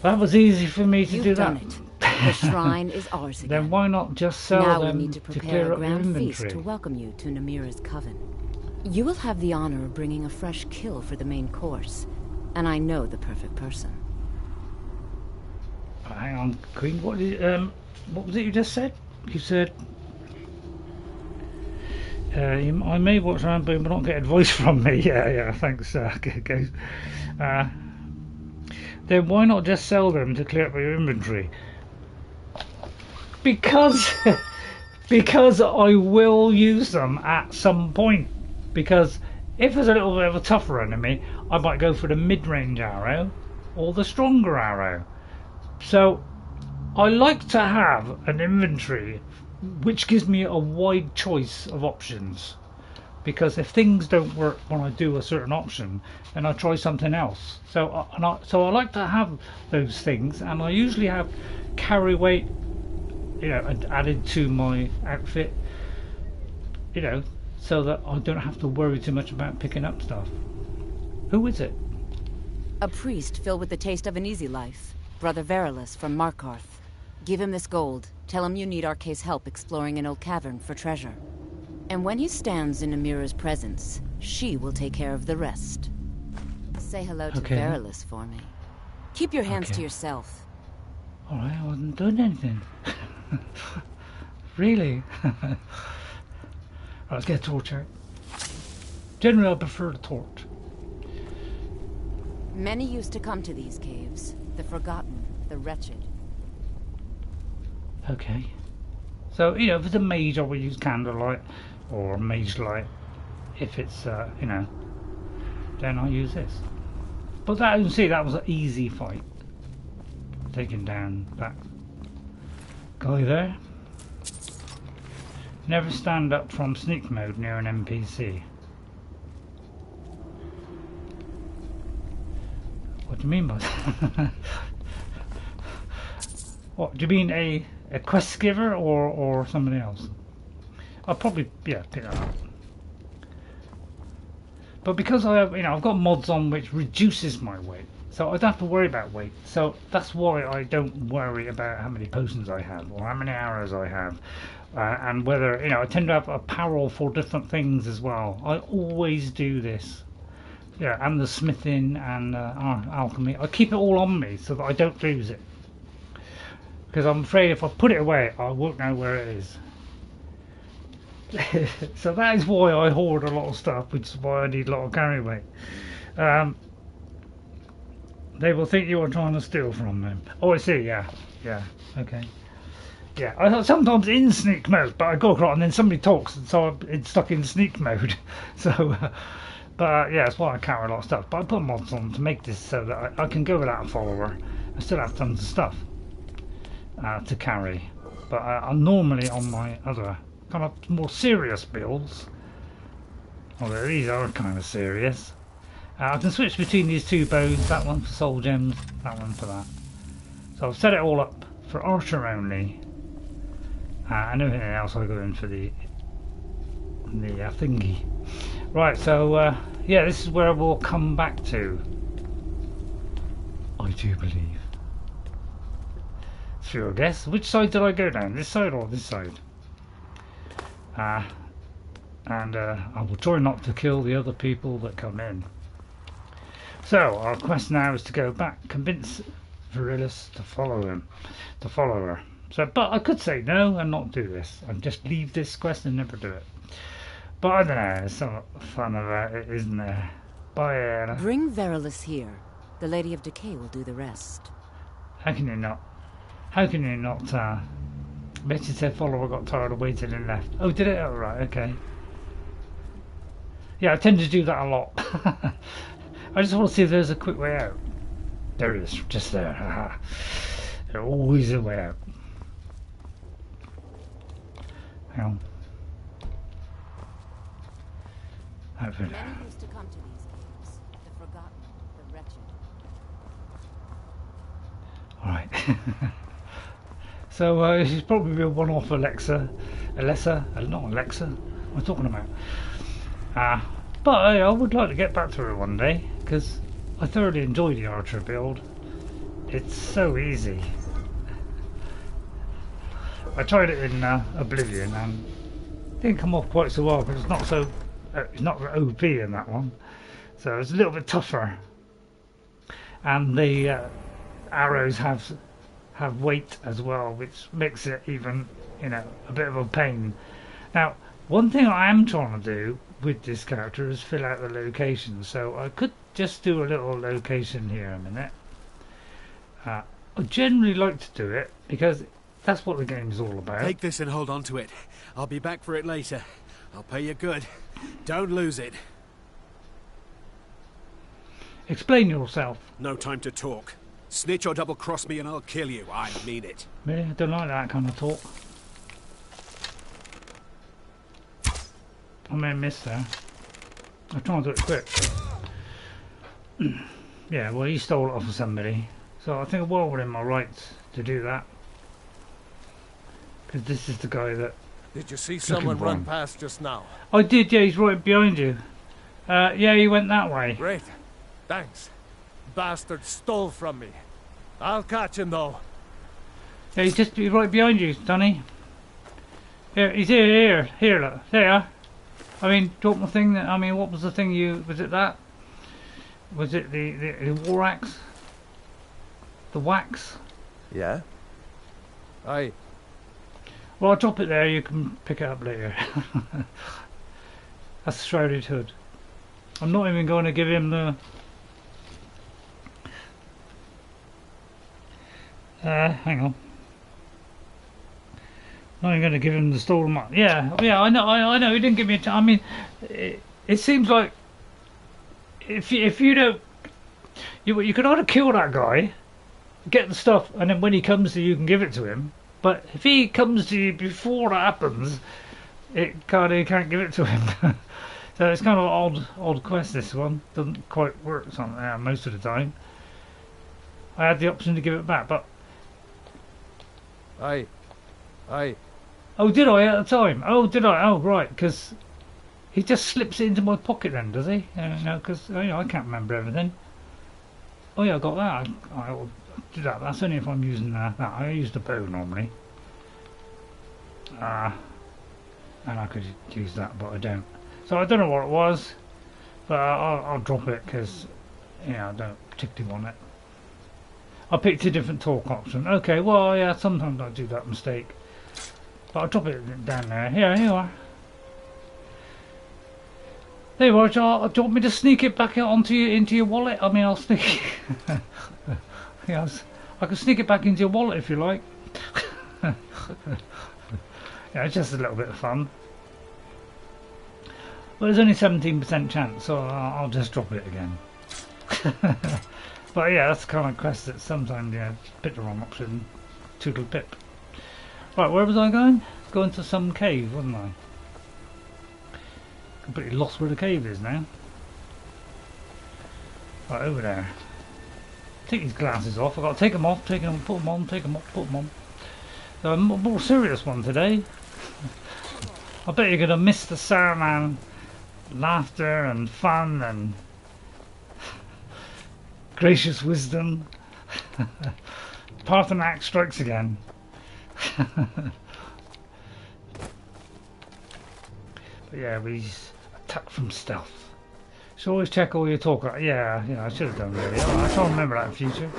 That was easy for me to do that. It. The shrine is ours again. Then why not just sell now them we need to clear prepare a up your grand inventory? feast to welcome you to Namira's Coven. You will have the honor of bringing a fresh kill for the main course, and I know the perfect person. Hang on, Queen. What was it you just said? You said I may watch around, but not get advice from me. Yeah. Thanks, guys. Then why not just sell them to clear up your inventory? Because I will use them at some point. Because if there's a little bit of a tougher enemy, I might go for the mid-range arrow or the stronger arrow. So I like to have an inventory which gives me a wide choice of options, because if things don't work when I do a certain option, then I try something else. So I like to have those things, and I usually have carry weight, added to my outfit, so that I don't have to worry too much about picking up stuff. Who is it? A priest filled with the taste of an easy life, Brother Verulus from Markarth. Give him this gold. Tell him you need Arcae's help exploring an old cavern for treasure. And when he stands in Namira's presence, she will take care of the rest. Say hello to Verulus for me. Keep your hands to yourself. Alright, I wasn't doing anything. Really? Right, let's get a torch out. Generally I prefer the torch. Many used to come to these caves. The forgotten, the wretched. Okay. So, if it's a mage, I will use candlelight or mage light. If it's, then I'll use this. But that, you can see, that was an easy fight. Taking down that guy there. Never stand up from sneak mode near an NPC. What do you mean by that? What, do you mean a quest giver or somebody else? I'll probably, yeah, pick that up. But because I have, I've got mods on which reduces my weight, so I don't have to worry about weight. So that's why I don't worry about how many potions I have or how many arrows I have, and whether I tend to have apparel for different things as well. I always do this. Yeah, and the smithing and alchemy. I keep it all on me so that I don't lose it. Because I'm afraid if I put it away, I won't know where it is. So that is why I hoard a lot of stuff, which is why I need a lot of carry weight. They will think you are trying to steal from them. Oh, I see, yeah, okay. Yeah, I sometimes in sneak mode, but I go across and then somebody talks, and so I'm stuck in sneak mode. So, but yeah, that's why I carry a lot of stuff. But I put mods on to make this so that I can go without a follower. I still have tons of stuff to carry. But I'm normally on my other kind of more serious builds. Although these are kind of serious. I can switch between these two bows, that one for soul gems, that one for that. So I've set it all up for archer only. And everything else I go in for the thingy. Right, so yeah, this is where we'll come back to. I do believe. It's your guess. Which side did I go down? This side or this side? And I will try not to kill the other people that come in. So our quest now is to go back, convince Verulus to follow her. So, but I could say no and not do this, and just leave this quest and never do it. But I don't know, there's some fun about it, isn't there? Bye, Eola. Bring Verulus here. The Lady of Decay will do the rest. How can you not? How can you not? Betty said follower got tired of waiting and left. Oh, did it? Oh, right, okay. Yeah, I tend to do that a lot. I just want to see if there's a quick way out. There it is, just there. Haha. There's always a way out. Hang on. Hopefully. Many used to come to these caves. The forgotten, the wretched. Alright. So she's probably a one-off Elessa, not Alexa. What am I talking about? But I would like to get back to her one day, because I thoroughly enjoy the archer build. It's so easy. I tried it in Oblivion and it didn't come off quite so well because it's not so it's not OP in that one, so it's a little bit tougher. And the arrows have weight as well, which makes it even a bit of a pain. Now, one thing I am trying to do with this character is fill out the location, so I could just do a little location here a minute. I generally like to do it because that's what the game's all about. Take this and hold on to it. I'll be back for it later. I'll pay you good. Don't lose it. Explain yourself. No time to talk. Snitch or double-cross me and I'll kill you. I mean it. Really? I don't like that kind of talk. I may have missed there. I'm trying to do it quick. Yeah, well, he stole it off of somebody. So I think I'm well within my rights to do that. Because this is the guy that... Did you see someone run past just now? I did, yeah, he's right behind you. Yeah, he went that way. Great. Thanks. Bastard stole from me. I'll catch him though. Yeah, he's right behind you, Sonny. Here, he's here, look, there. I mean, talk my thing. I mean, what was the thing you? Was it that? Was it the war axe? The wax? Yeah. Aye. Well, I'll drop it there. You can pick it up later. That's the shrouded hood. I'm not even going to give him the. Hang on. Not even going to give him the stolen mark. Yeah, I know. He didn't give me a I mean, it seems like if you don't, you could either kill that guy, get the stuff, and then when he comes to you, you can give it to him. But if he comes to you before that happens, you can't give it to him. So it's kind of an odd quest. This one doesn't quite work most of the time. I had the option to give it back, but... Aye. Oh, did I at the time? Oh, did I? Oh, right, because he just slips it into my pocket then, does he? No, because I can't remember everything. Oh yeah, I got that. I'll do that. That's only if I'm using that. I use the bow normally. And I could use that, but I don't. So I don't know what it was, but I'll drop it because, I don't particularly want it. I picked a different talk option. Okay, well, yeah, sometimes I do that mistake. But I'll drop it down there. Here you are. There you are, do you want me to sneak it back into your wallet? I mean, I'll sneak it. Yes, I can sneak it back into your wallet if you like. Yeah, it's just a little bit of fun. But there's only 17% chance, so I'll just drop it again. But yeah, that's the kind of quest that sometimes, pick the wrong option. Toodle pip. Right, where was I going? Going to some cave, wasn't I? Completely lost where the cave is now. Right, over there. Take these glasses off. I've got to take them off, put them on, take them off, put them on. So a more serious one today. I bet you're going to miss the Saruman laughter and fun and gracious wisdom. Parthenac strikes again. But yeah, we attack from stealth. So always check all your talk. Yeah, I should have done really. I can't remember that in future.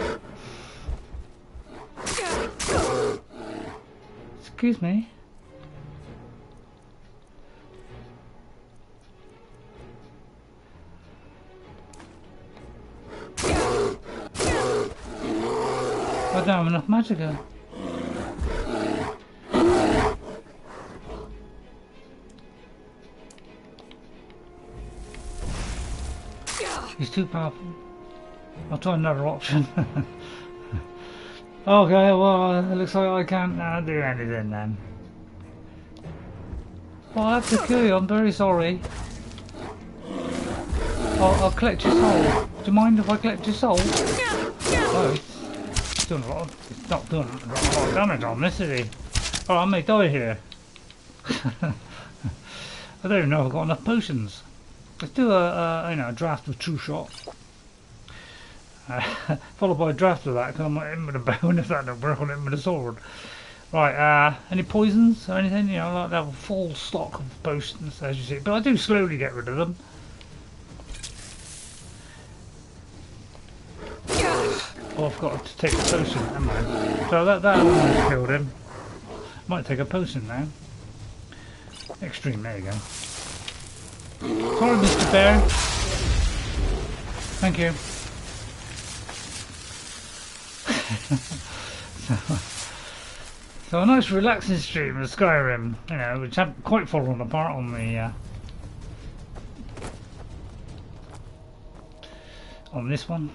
Excuse me. I don't have enough magicka. He's too powerful. I'll try another option. Okay, well, it looks like I can't do anything then. Well, I have to kill you, I'm very sorry. I'll collect your soul. Do you mind if I collect your soul? Oh, it's doing a lot of, it's not doing a lot of damage on this, is he? Oh, I may die here. I don't even know if I've got enough potions. Let's do a draft of True Shot. Followed by a draft of that, because I'm not in with a bow, and if that don't work, I'll hit with a sword. Right, any poisons or anything? Like to have a full stock of potions, as you see. But I do slowly get rid of them. Oh, I've got to take a potion, haven't I? So that almost killed him. Might take a potion now. Extreme, there you go. Sorry, Mr. Bear. Thank you. So a nice relaxing stream of Skyrim, which haven't quite fallen apart on the on this one.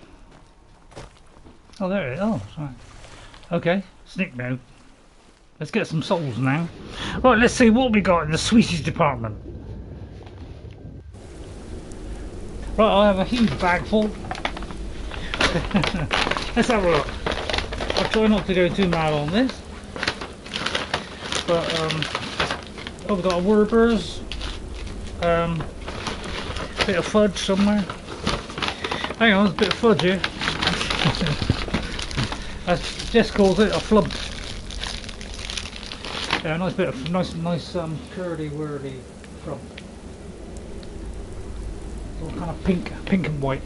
Oh, there it is. Oh, sorry. Okay, sneak mode. Let's get some souls now. Right, let's see what we got in the sweeties department. Right, I have a huge bag full. Let's have a look. I'll try not to go too mad on this. But, oh, we've got a Werber's. Bit of fudge somewhere. Hang on, there's a bit of fudge here. I just calls it a flub. Yeah, a nice bit of nice curly whirly flub. All kind of pink and white.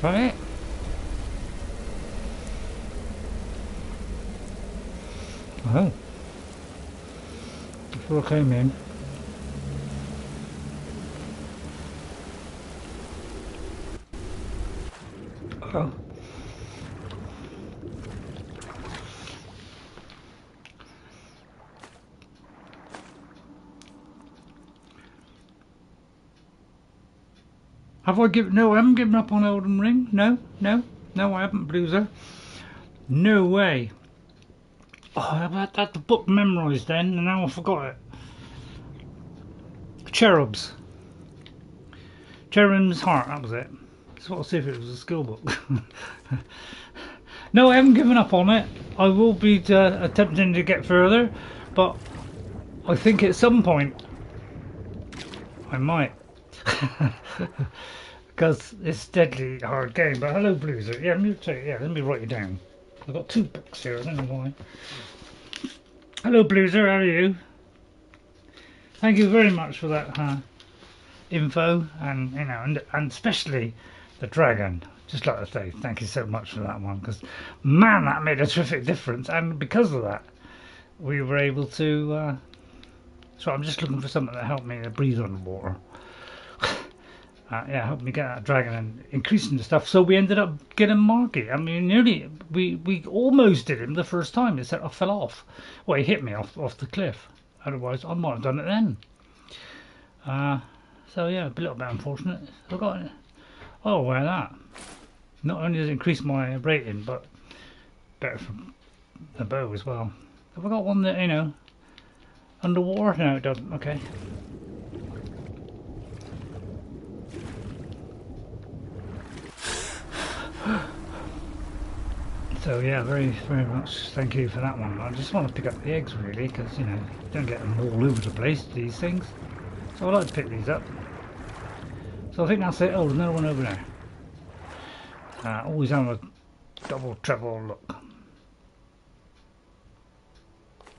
Right. Oh. Before I came in. Oh. Have I given? No, I haven't given up on Elden Ring. No, I haven't, Bruiser. No way. Oh, I had that the book memorised then, and now I forgot it. Cherubs. Cherub's Heart, that was it. Just want to see if it was a skill book. No, I haven't given up on it. I will be attempting to get further, but I think at some point I might. Because it's a deadly hard game. But hello, Blueser. Yeah, let me write you down. I've got 2 books here, I don't know why. Hello, Blueser, how are you? Thank you very much for that info, and you know, and especially the dragon. Just like to say thank you so much for that one, because man, that made a terrific difference, and because of that we were able to so I'm just looking for something that helped me to breathe underwater. Yeah, helped me get that dragon and increasing the stuff, so we ended up getting Marky. I mean, nearly we almost did him the first time, except I fell off. Well, he hit me off the cliff, otherwise I might have done it then. So yeah, a little bit unfortunate. I got it. Oh, where that? Not only does it increase my rating, but better for the bow as well. Have I got one that, you know, underwater? No, it doesn't. Okay. So yeah, very much thank you for that one. I just want to pick up the eggs really, because you know, you don't get them all over the place, these things. So I like to pick these up. So I think that's it. Oh, there's another one over there. Always have a double treble look.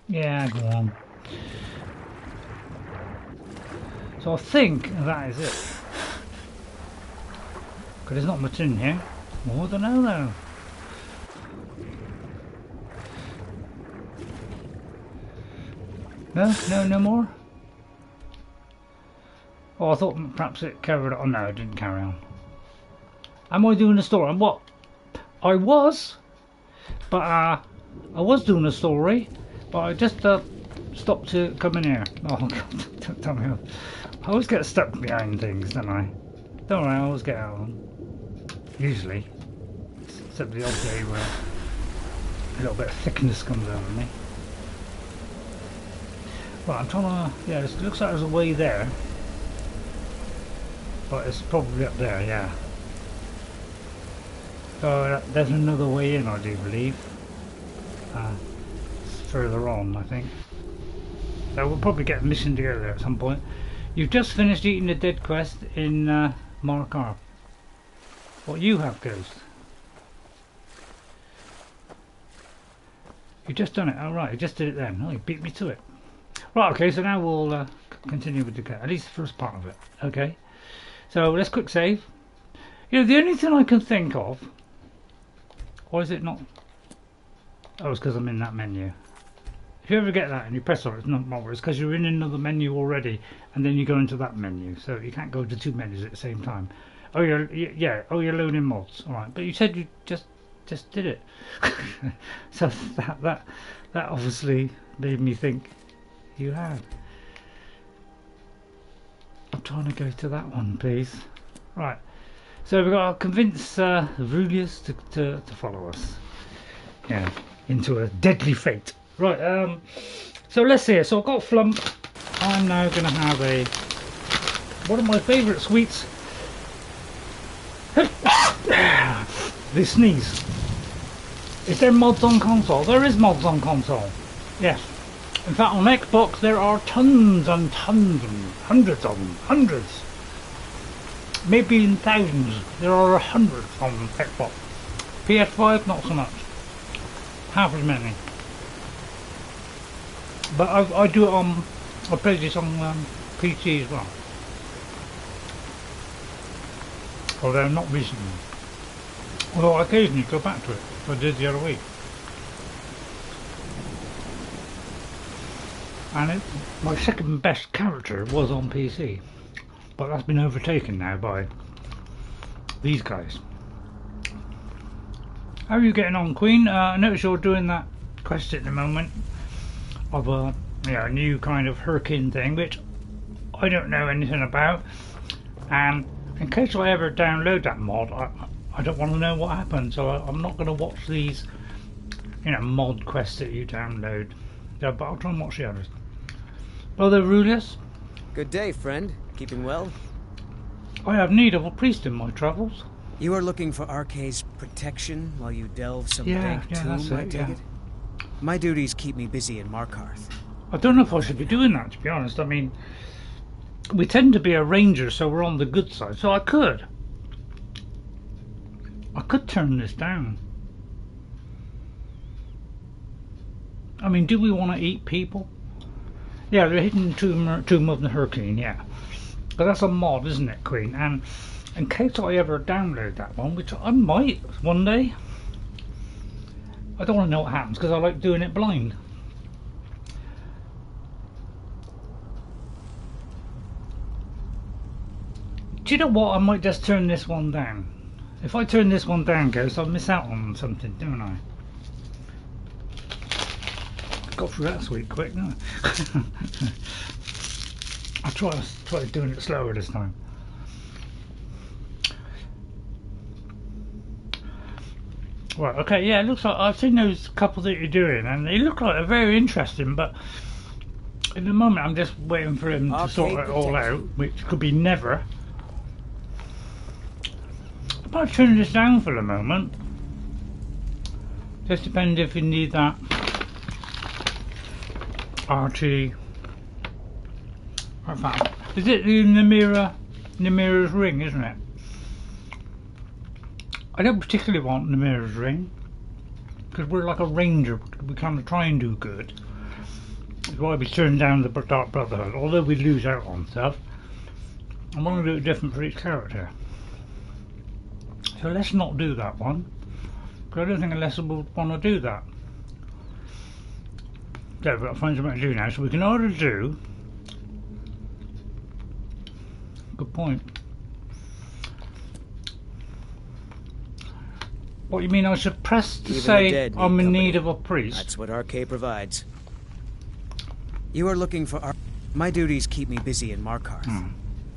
Yeah, go on. So I think that is it. Because there's not much in here. Well, I don't know though. No more? Oh, I thought perhaps it carried on. Oh no, it didn't carry on. Am I doing a story? And what? I was, but I was doing a story, but I just stopped to come in here. Oh God, don't tell me. I always get stuck behind things, don't I? Don't worry, I always get out of them. Usually, except the odd day where a little bit of thickness comes out of me. Right, I'm trying to. Yeah, it looks like there's a way there, but it's probably up there. Yeah. So there's another way in, I do believe. It's further on, I think. So we'll probably get a mission together at some point. You've just finished eating the dead quest in Markar. What you have, Ghost? You just done it. Oh right, you just did it then. Oh, you beat me to it. Right, okay. So now we'll continue with the at least the first part of it. Okay. So let's quick save. You know, the only thing I can think of. Why is it not? Oh, it's because I'm in that menu. If you ever get that and you press on it, it's not bother. It's because you're in another menu already, and then you go into that menu. So you can't go to 2 menus at the same time. Oh, yeah. Oh, you're loading mods. All right, but you said you just did it. So that obviously made me think you had. I'm trying to go to that one, please. Right. So we've got to convince Verulus to follow us. Yeah, into a deadly fate. Right, so let's see. So I've got Flump. I'm now going to have one of my favourite sweets. They sneeze. Is there mods on console? There is mods on console. Yes. In fact, on Xbox there are tons and tons and hundreds of them. Hundreds. Maybe in thousands. There are hundreds on Xbox. PS5, not so much. Half as many. But I do it on. I play this on PC as well. Although not recently. Although I occasionally go back to it. I did the other week. And my second best character was on PC. But that's been overtaken now by these guys. How are you getting on, Queen? I notice you're doing that quest at the moment of a new kind of Hurricane thing, which I don't know anything about. And in case I ever download that mod, I don't want to know what happens, so I'm not going to watch these mod quests that you download. Yeah, but I'll try and watch the others. Brother Verulus? Good day, friend. Keeping well? I have need of a priest in my travels. You are looking for Arkay's protection while you delve some dank tomb, I take it? My duties keep me busy in Markarth. I don't know if I should be doing that, to be honest. I mean, we tend to be a ranger, so we're on the good side. So I could turn this down. I mean, do we want to eat people? Yeah, the hidden tomb of the Hurricane, yeah. But that's a mod, isn't it, Queen? And in case I ever download that one, which I might one day, I don't want to know what happens because I like doing it blind. Do you know what? I might just turn this one down. If I turn this one down, Ghost, I'll miss out on something, don't I? Got through that sweet quick, didn't I? I'll try doing it slower this time. Right, okay, yeah, it looks like I've seen those couple that you're doing and they look like they're very interesting, but at the moment I'm just waiting for him to sort it all out, which could be never. I'll turn this down for the moment. Just depends if you need that RT. Is it the Namira's ring, isn't it? I don't particularly want Namira's ring because we're like a ranger. We kind of try and do good. That's why we turn down the Dark Brotherhood, although we lose out on stuff. I want to do it different for each character. So let's not do that one, because I don't think Elessa will want to do that. So we've got to find something to do now. So we can either do... Good point. What you mean I should press to say I'm in need of a priest? That's what Arkay provides. You are looking for my duties keep me busy in Markarth.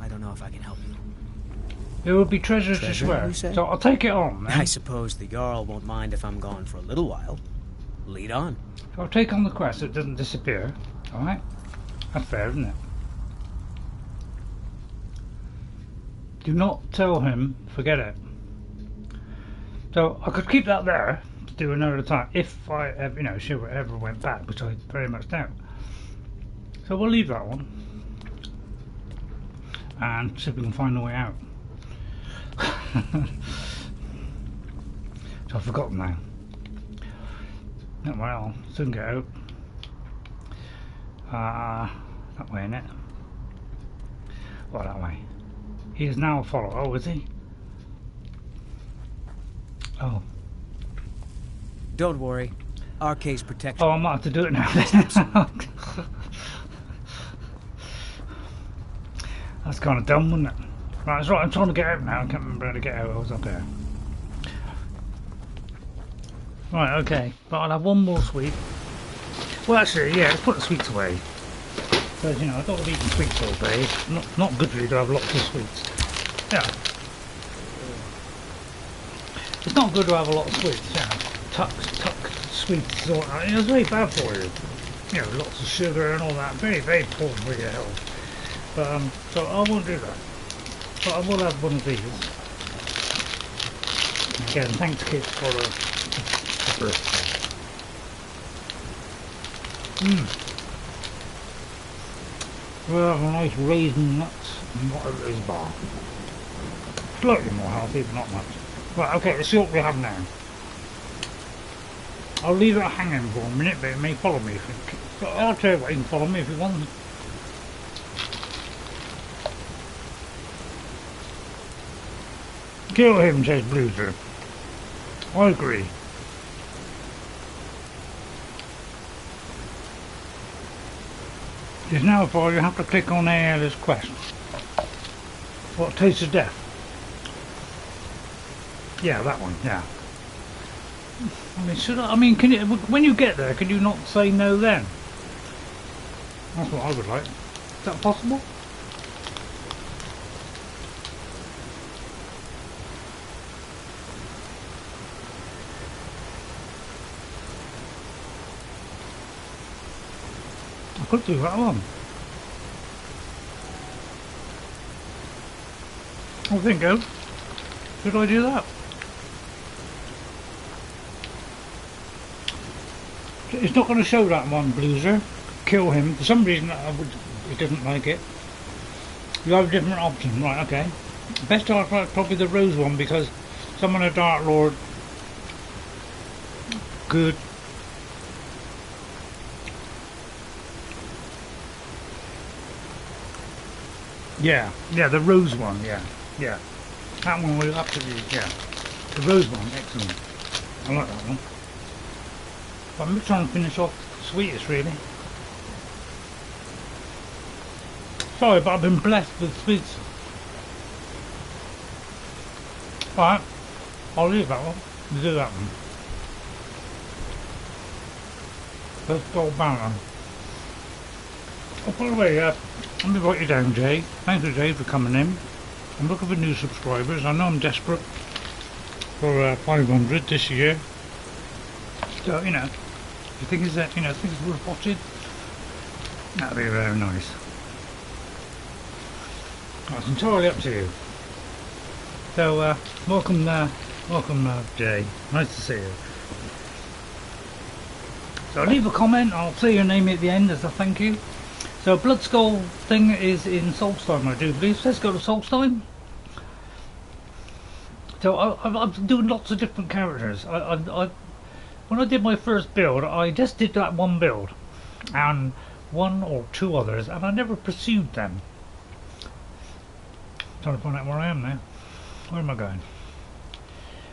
I don't know if I can help you. There will be treasures to swear, so I'll take it on, then. I suppose the Jarl won't mind if I'm gone for a little while. Lead on. So I'll take on the quest so it doesn't disappear, alright? That's fair, isn't it? Do not tell him, forget it. So I could keep that there to do another time if I ever, she ever went back, which I very much doubt. So we'll leave that one and see if we can find a way out. So I've forgotten now. Not well, soon get out. That way, innit? Well, that way. He is now a follower. Oh, is he? Oh. Don't worry. Arkay's protection. Oh, I might have to do it now. That's kind of dumb, wasn't it? Right, that's right. I'm trying to get out now. I can't remember how to get out. I was up here. Right, okay. But I'll have one more sweet. Well, actually, yeah, let's put the sweets away. Because, I don't want to be eating sweets all day. It's not good for you to have lots of sweets. Yeah. It's not good to have a lot of sweets, tuck sweets, it's very bad for you. Lots of sugar and all that. Very, very poor for your health. But, so I won't do that. But I will have one of these. Again, thanks kids for the birthday. We'll have a nice raisin nuts and whatever it is bar. Slightly more healthy, but not much. Right, okay, let's see what we have now. I'll leave it hanging for a minute, but it may follow me. I'll tell you what, you can follow me if you want. Kill him, says Bruiser. I agree. Just now, for you have to click on Eola's quest. What, Taste of Death? Yeah, that one, yeah. Can you, when you get there, can you not say no then? That's what I would like. Is that possible? could do that one. I think so. Should I do that? It's not going to show that one, Blueser. Kill him. For some reason, he doesn't like it. You have a different option. Right, okay. Best Dark Lord probably the Rose one because summon a Dark Lord. Good. Yeah, the Rose one, yeah. That one was absolutely, yeah. The Rose one, excellent. I like that one. But I'm just trying to finish off the sweetest, really. Sorry, but I've been blessed with sweets. Alright, I'll leave that one. We'll do that one. Let's go banner. Oh, by the way, let me write you down, Jay. Thank you, Jay, for coming in. I'm looking for new subscribers. I know I'm desperate for 500 this year. So, you know, if you think it's worth watching, that'd be very nice. That's entirely up to you. So, welcome, Jay. Nice to see you. So leave a comment. I'll say your name at the end as a thank you. So Bloodskal thing is in Solstheim, I do believe. Let's go to Solstheim. So I'm doing lots of different characters. When I did my first build, I just did that one build and one or two others, and I never pursued them. I'm trying to find out where I am now. Where am I going?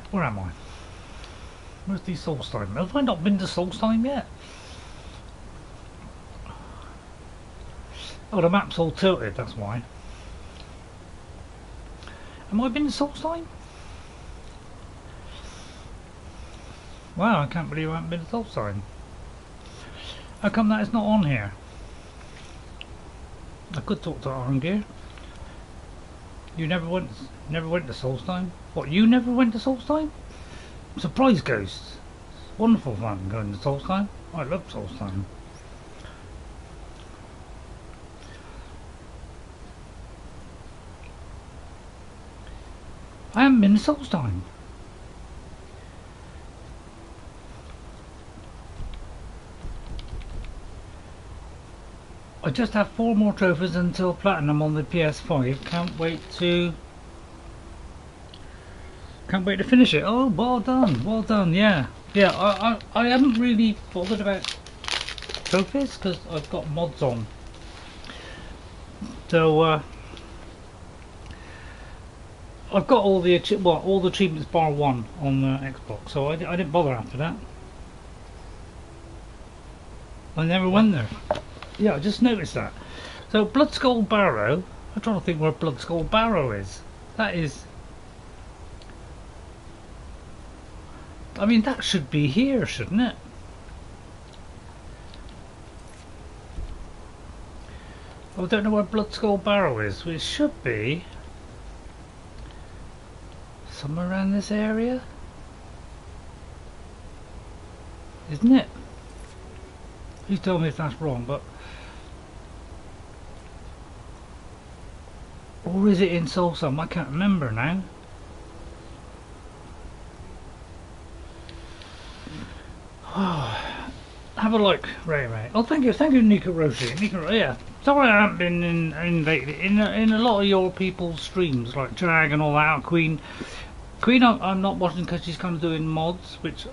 Where am I? Where's the Solstheim? Have I not been to Solstheim yet? Oh, the map's all tilted, that's why. Am I been to Solstheim? Wow, I can't believe I haven't been to Solstheim. How come that is not on here? I could talk to Arngeir. You never went to Solstheim? What, you never went to Solstheim? Surprise ghosts. Wonderful fun going to Solstheim. I love Solstheim. I haven't been to Solstheim. I just have 4 more trophies until platinum on the PS5. Can't wait to finish it. Oh, well done, yeah. Yeah, I haven't really bothered about trophies because I've got mods on. So I've got all the achievements bar 1 on the Xbox, so I didn't bother after that. I never went there. Yeah, I just noticed that. So Bloodskal Barrow. I'm trying to think where Bloodskal Barrow is. That is. I mean, that should be here, shouldn't it? I don't know where Bloodskal Barrow is. It should be somewhere around this area, isn't it? Please tell me if that's wrong, but. Or is it in Solstheim? I can't remember now. Have a look. Right. Oh, thank you, Nico Roshi. Yeah. Sorry I haven't been in lately. In a lot of your people's streams, like Jag and all that. Queen, I'm not watching because she's kind of doing mods, which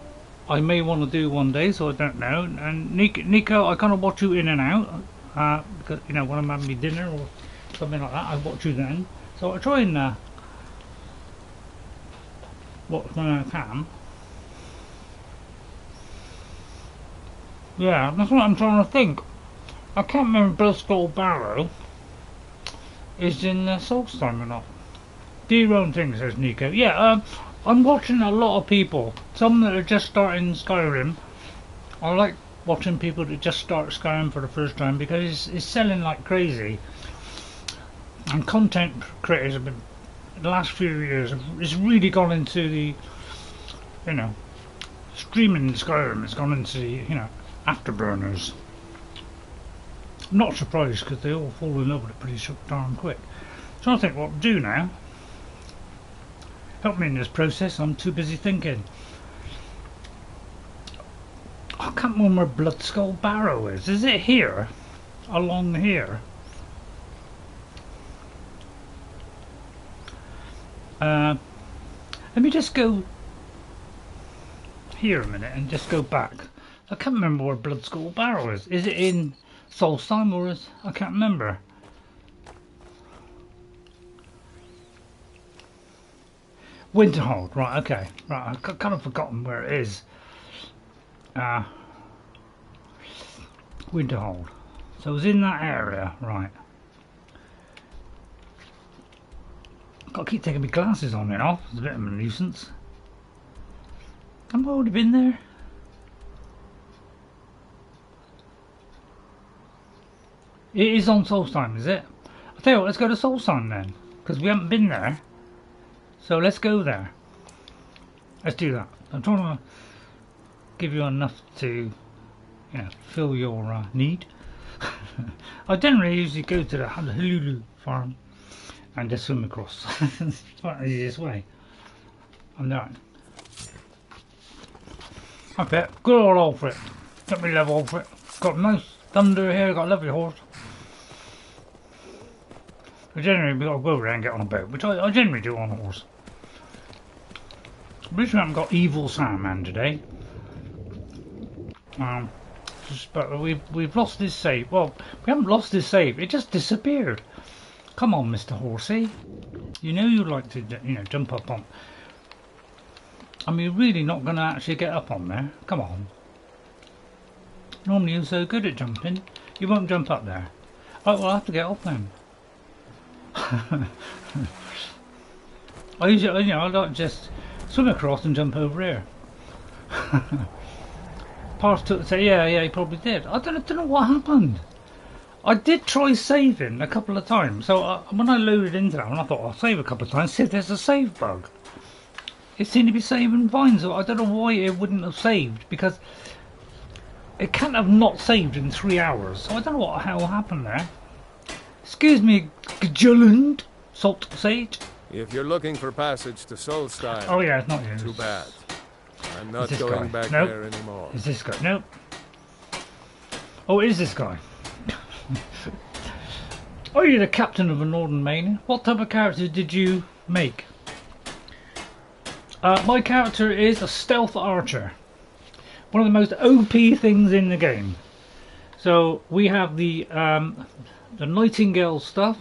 I may want to do one day, so I don't know. And Nico, I kind of watch you in and out, because you know when I'm having my dinner or something like that, I watch you then. So I try and watch when I can. Yeah, that's what I'm trying to think. I can't remember Bloodskal Barrow is in Solstheim or not. Do your own thing, says Nico. Yeah, I'm watching a lot of people. Some that are just starting Skyrim. I like watching people that just start Skyrim for the first time because it's selling like crazy. And content creators have been, the last few years, it's really gone into the, you know, streaming Skyrim. It's gone into the, you know, afterburners. I'm not surprised because they all fall in love with it pretty darn quick. So I think what to do now. Help me in this process, I'm too busy thinking. I can't remember where Bloodskal Barrow is. Is it here? Along here? Let me just go here a minute and just go back. I can't remember where Bloodskal Barrow is. Is it in Solstheim or is... I can't remember. Winterhold, right, okay. Right, I've kind of forgotten where it is. Winterhold. So it was in that area, right. I've got to keep taking my glasses on and off. It's a bit of a nuisance. Have I already been there? It is on Solstheim, is it? I'll tell you what, let's go to Solstheim then. Because we haven't been there. So let's go there. Let's do that. I'm trying to give you enough to, you know, fill your need. I generally usually go to the Hululu farm and just swim across. It's quite the easiest way. I'm not. I bet. Good old Alfred. Let me love Alfred. Got nice thunder here, got a lovely horse. But generally we gotta go there and get on a boat, which I generally do on a horse. At least we haven't got evil Saruman today. But we've lost this save. Well, we haven't lost this save. It just disappeared. Come on, Mr. Horsey. You know you like to, you know, jump up on. I mean, you're really not going to actually get up on there. Come on. Normally you're so good at jumping. You won't jump up there. Oh, well, I'll have to get off then. I usually, you know, I like just swim across and jump over here. Past took say, yeah, he probably did. I don't know what happened. I did try saving a couple of times. So when I loaded into that one, I thought I'll save a couple of times. See if there's a save bug. It seemed to be saving fine, so I don't know why it wouldn't have saved, because it can't have not saved in 3 hours. So I don't know what the hell happened there. Excuse me, Gajulland, Salt Sage. If you're looking for passage to Solstheim, oh yeah, it's not you. Too bad. I'm not going back there anymore. Is this guy? Nope. Oh, it is this guy. Are you the captain of a Northern Main? What type of character did you make? My character is a stealth archer. One of the most OP things in the game. So we have the Nightingale stuff.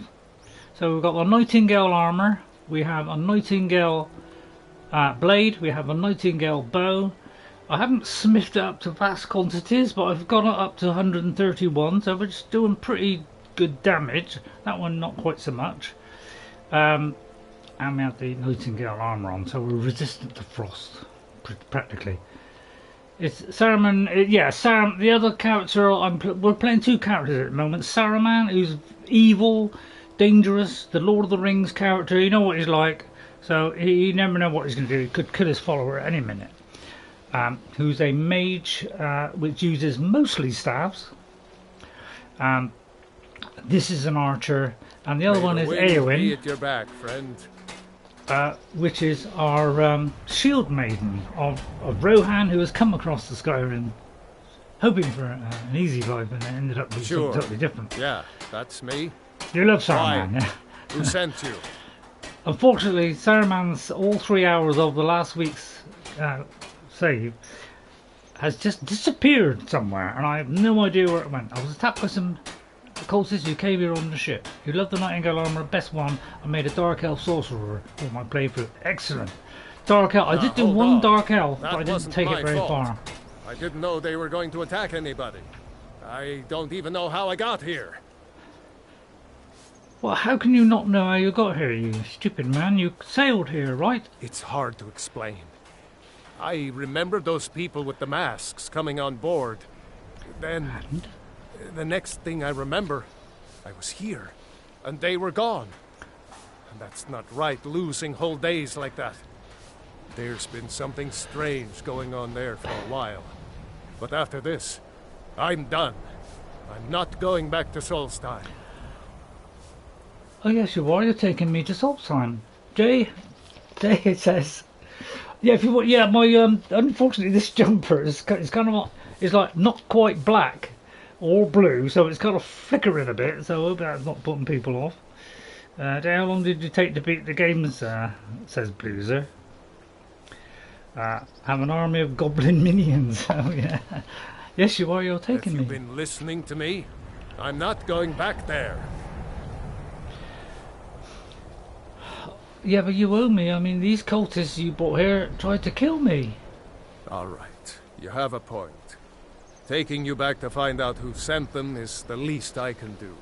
So we've got the Nightingale armor. We have a Nightingale blade. We have a Nightingale bow. I haven't smithed it up to vast quantities, but I've got it up to 131. So we're just doing pretty good damage. That one not quite so much. And we have the Nightingale armor on, so we're resistant to frost, practically. It's Saruman, yeah, the other character, we're playing two characters at the moment. Saruman, who's evil, dangerous, the Lord of the Rings character, you know what he's like, so you never know what he's going to do. He could kill his follower at any minute. Who's a mage, which uses mostly staves. This is an archer, and the other one is Eowyn. At your back, friend. Which is our shield maiden of Rohan, who has come across the Skyrim hoping for an easy life, and it ended up being something totally different. Yeah, that's me. You love Saruman, yeah? Who sent you? Unfortunately, Saruman's all 3 hours of the last week's save has just disappeared somewhere, and I have no idea where it went. I was attacked by some cultists who came here on the ship, who loved the Nightingale armor, best one. I made a Dark Elf sorcerer for my playthrough. Excellent. Dark Elf. I did do one Dark Elf, but I didn't take it very far. I didn't know they were going to attack anybody. I don't even know how I got here. Well, how can you not know how you got here, you stupid man? You sailed here, right? It's hard to explain. I remember those people with the masks coming on board. Then, the next thing I remember, I was here, and they were gone. And that's not right, losing whole days like that. There's been something strange going on there for a while. But after this, I'm done. I'm not going back to Solstheim. Oh yes, you are. You're taking me to Solstheim. Jay, it says. Yeah, if you want. Yeah, my unfortunately this jumper is kind of it's like not quite black or blue, so it's kind of flickering a bit. So I hope that's not putting people off. Jay, how long did you take to beat the games? Says Blueser. Have an army of goblin minions. Oh yeah. Yes, you are. You're taking me. Have you been listening to me? I'm not going back there. Yeah, but you owe me. I mean, these cultists you brought here tried to kill me. All right, you have a point. Taking you back to find out who sent them is the least I can do.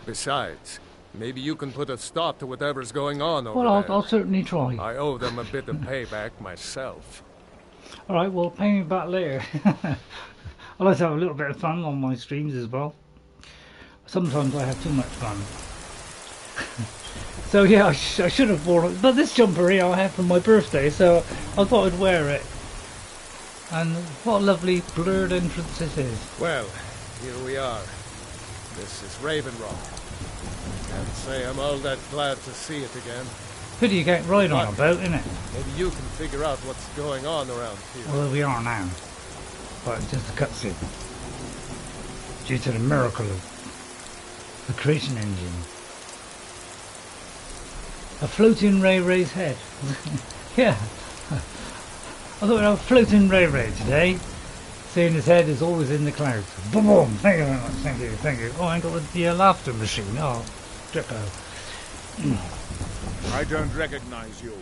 Besides, maybe you can put a stop to whatever's going on over well, there. I'll certainly try. I owe them a bit of payback myself. All right, well, pay me back later. I like to have a little bit of fun on my streams as well. Sometimes I have too much fun. So yeah, I should have worn it. But this jumper here I had for my birthday, so I thought I'd wear it. And what a lovely blurred entrance this is. Well, here we are. This is Raven Rock. Can't say I'm all that glad to see it again. Pity you can't ride on a boat, innit? Maybe you can figure out what's going on around here. Well, we are now. But it's just a cutscene. Due to the miracle of the creation engine. A floating Ray-Ray's head. Yeah. I thought we'd have a floating Ray-Ray today. Seeing his head is always in the clouds. Boom, boom. Thank you very much. Thank you. Thank you. Oh, I got the laughter machine. Oh, Drippo. I don't recognize you.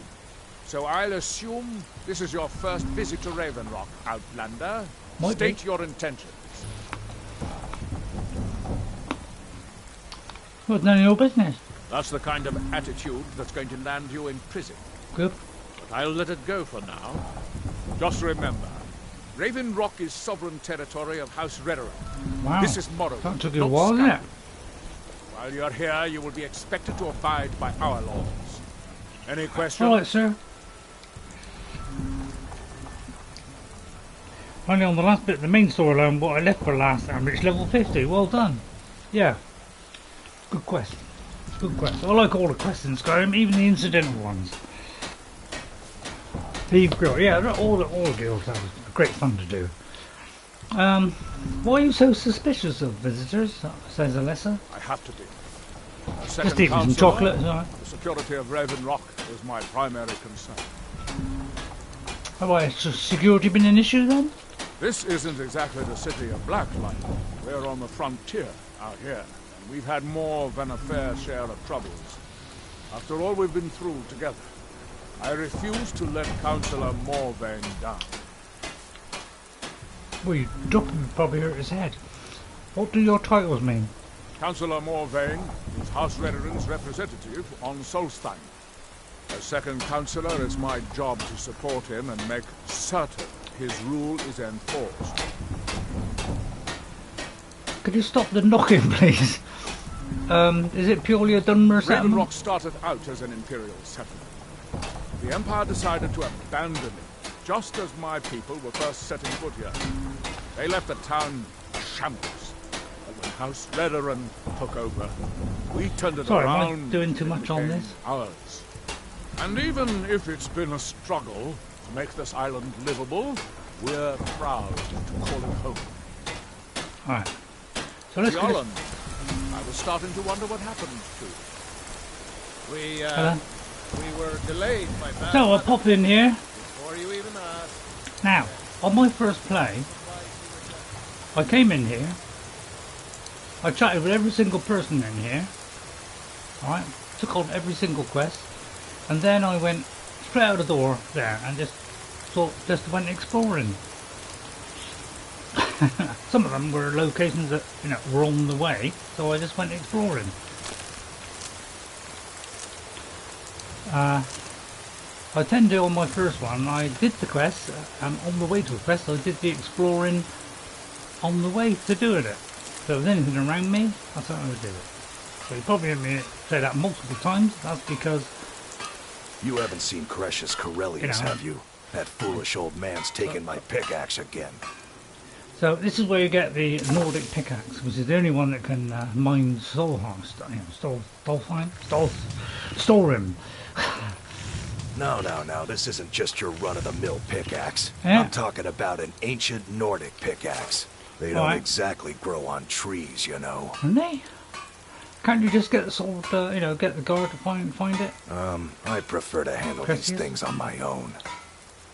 So I'll assume this is your first visit to Raven Rock, Outlander. State your intentions. Well, it's none of your business. That's the kind of attitude that's going to land you in prison. Good. But I'll let it go for now. Just remember, Raven Rock is sovereign territory of House Redoran. Wow. This is Morrowind. That took you a while, didn't it? While you're here, you will be expected to abide by our laws. Any questions? All right, sir. Only on the last bit of the main storyline, what I left for last, and it's level 50. Well done. Yeah. Good quest. Good quest. I like all the quests in Skyrim, even the incidental ones. Thief Guild, yeah, all the guilds have great fun to do. Why are you so suspicious of visitors? Says Elessa. I have to be. Just eat some chocolate, alright. The security of Raven Rock is my primary concern. Have I security been an issue then? This isn't exactly the city of Blacklight. We're on the frontier out here, and we've had more than a fair share of troubles. After all we've been through together, I refuse to let Councillor Morvain down. Well, you dropped him, probably hurt his head. What do your titles mean? Councillor Morvain is House Redoran's representative on Solstheim. As second councillor, it's my job to support him and make certain his rule is enforced. Could you stop the knocking, please? Is it purely a Dunmer settlement? Raven Rock started out as an Imperial settlement. The Empire decided to abandon it, just as my people were first setting foot here. They left the town shambles. And when House Redoran took over, we turned it around. Am I doing too much on this? Ours. And even if it's been a struggle to make this island livable, we're proud to call it home. Alright. So let's go. I was starting to wonder what happened to. We were delayed by bad So I'll pop in here. Before you even asked. Now, on my first play, I came in here. I chatted with every single person in here. Alright, took on every single quest. And then I went straight out the door there and just went exploring. Some of them were locations that, were on the way, so I just went exploring. I tend to, on my first one, I did the quest, and on the way to the quest I did the exploring on the way to doing it. So if there's anything around me, that's how I would do it. So you probably heard me say that multiple times. That's because... You haven't seen Cretius Corellius, have you? That foolish old man's taken my pickaxe again. So this is where you get the Nordic pickaxe, which is the only one that can mine Solstheim. No, this isn't just your run-of-the-mill pickaxe. Yeah. I'm talking about an ancient Nordic pickaxe. They don't exactly grow on trees, you know. Don't they? Can't you just get the sword, get the guard to find it? I prefer to handle these things on my own.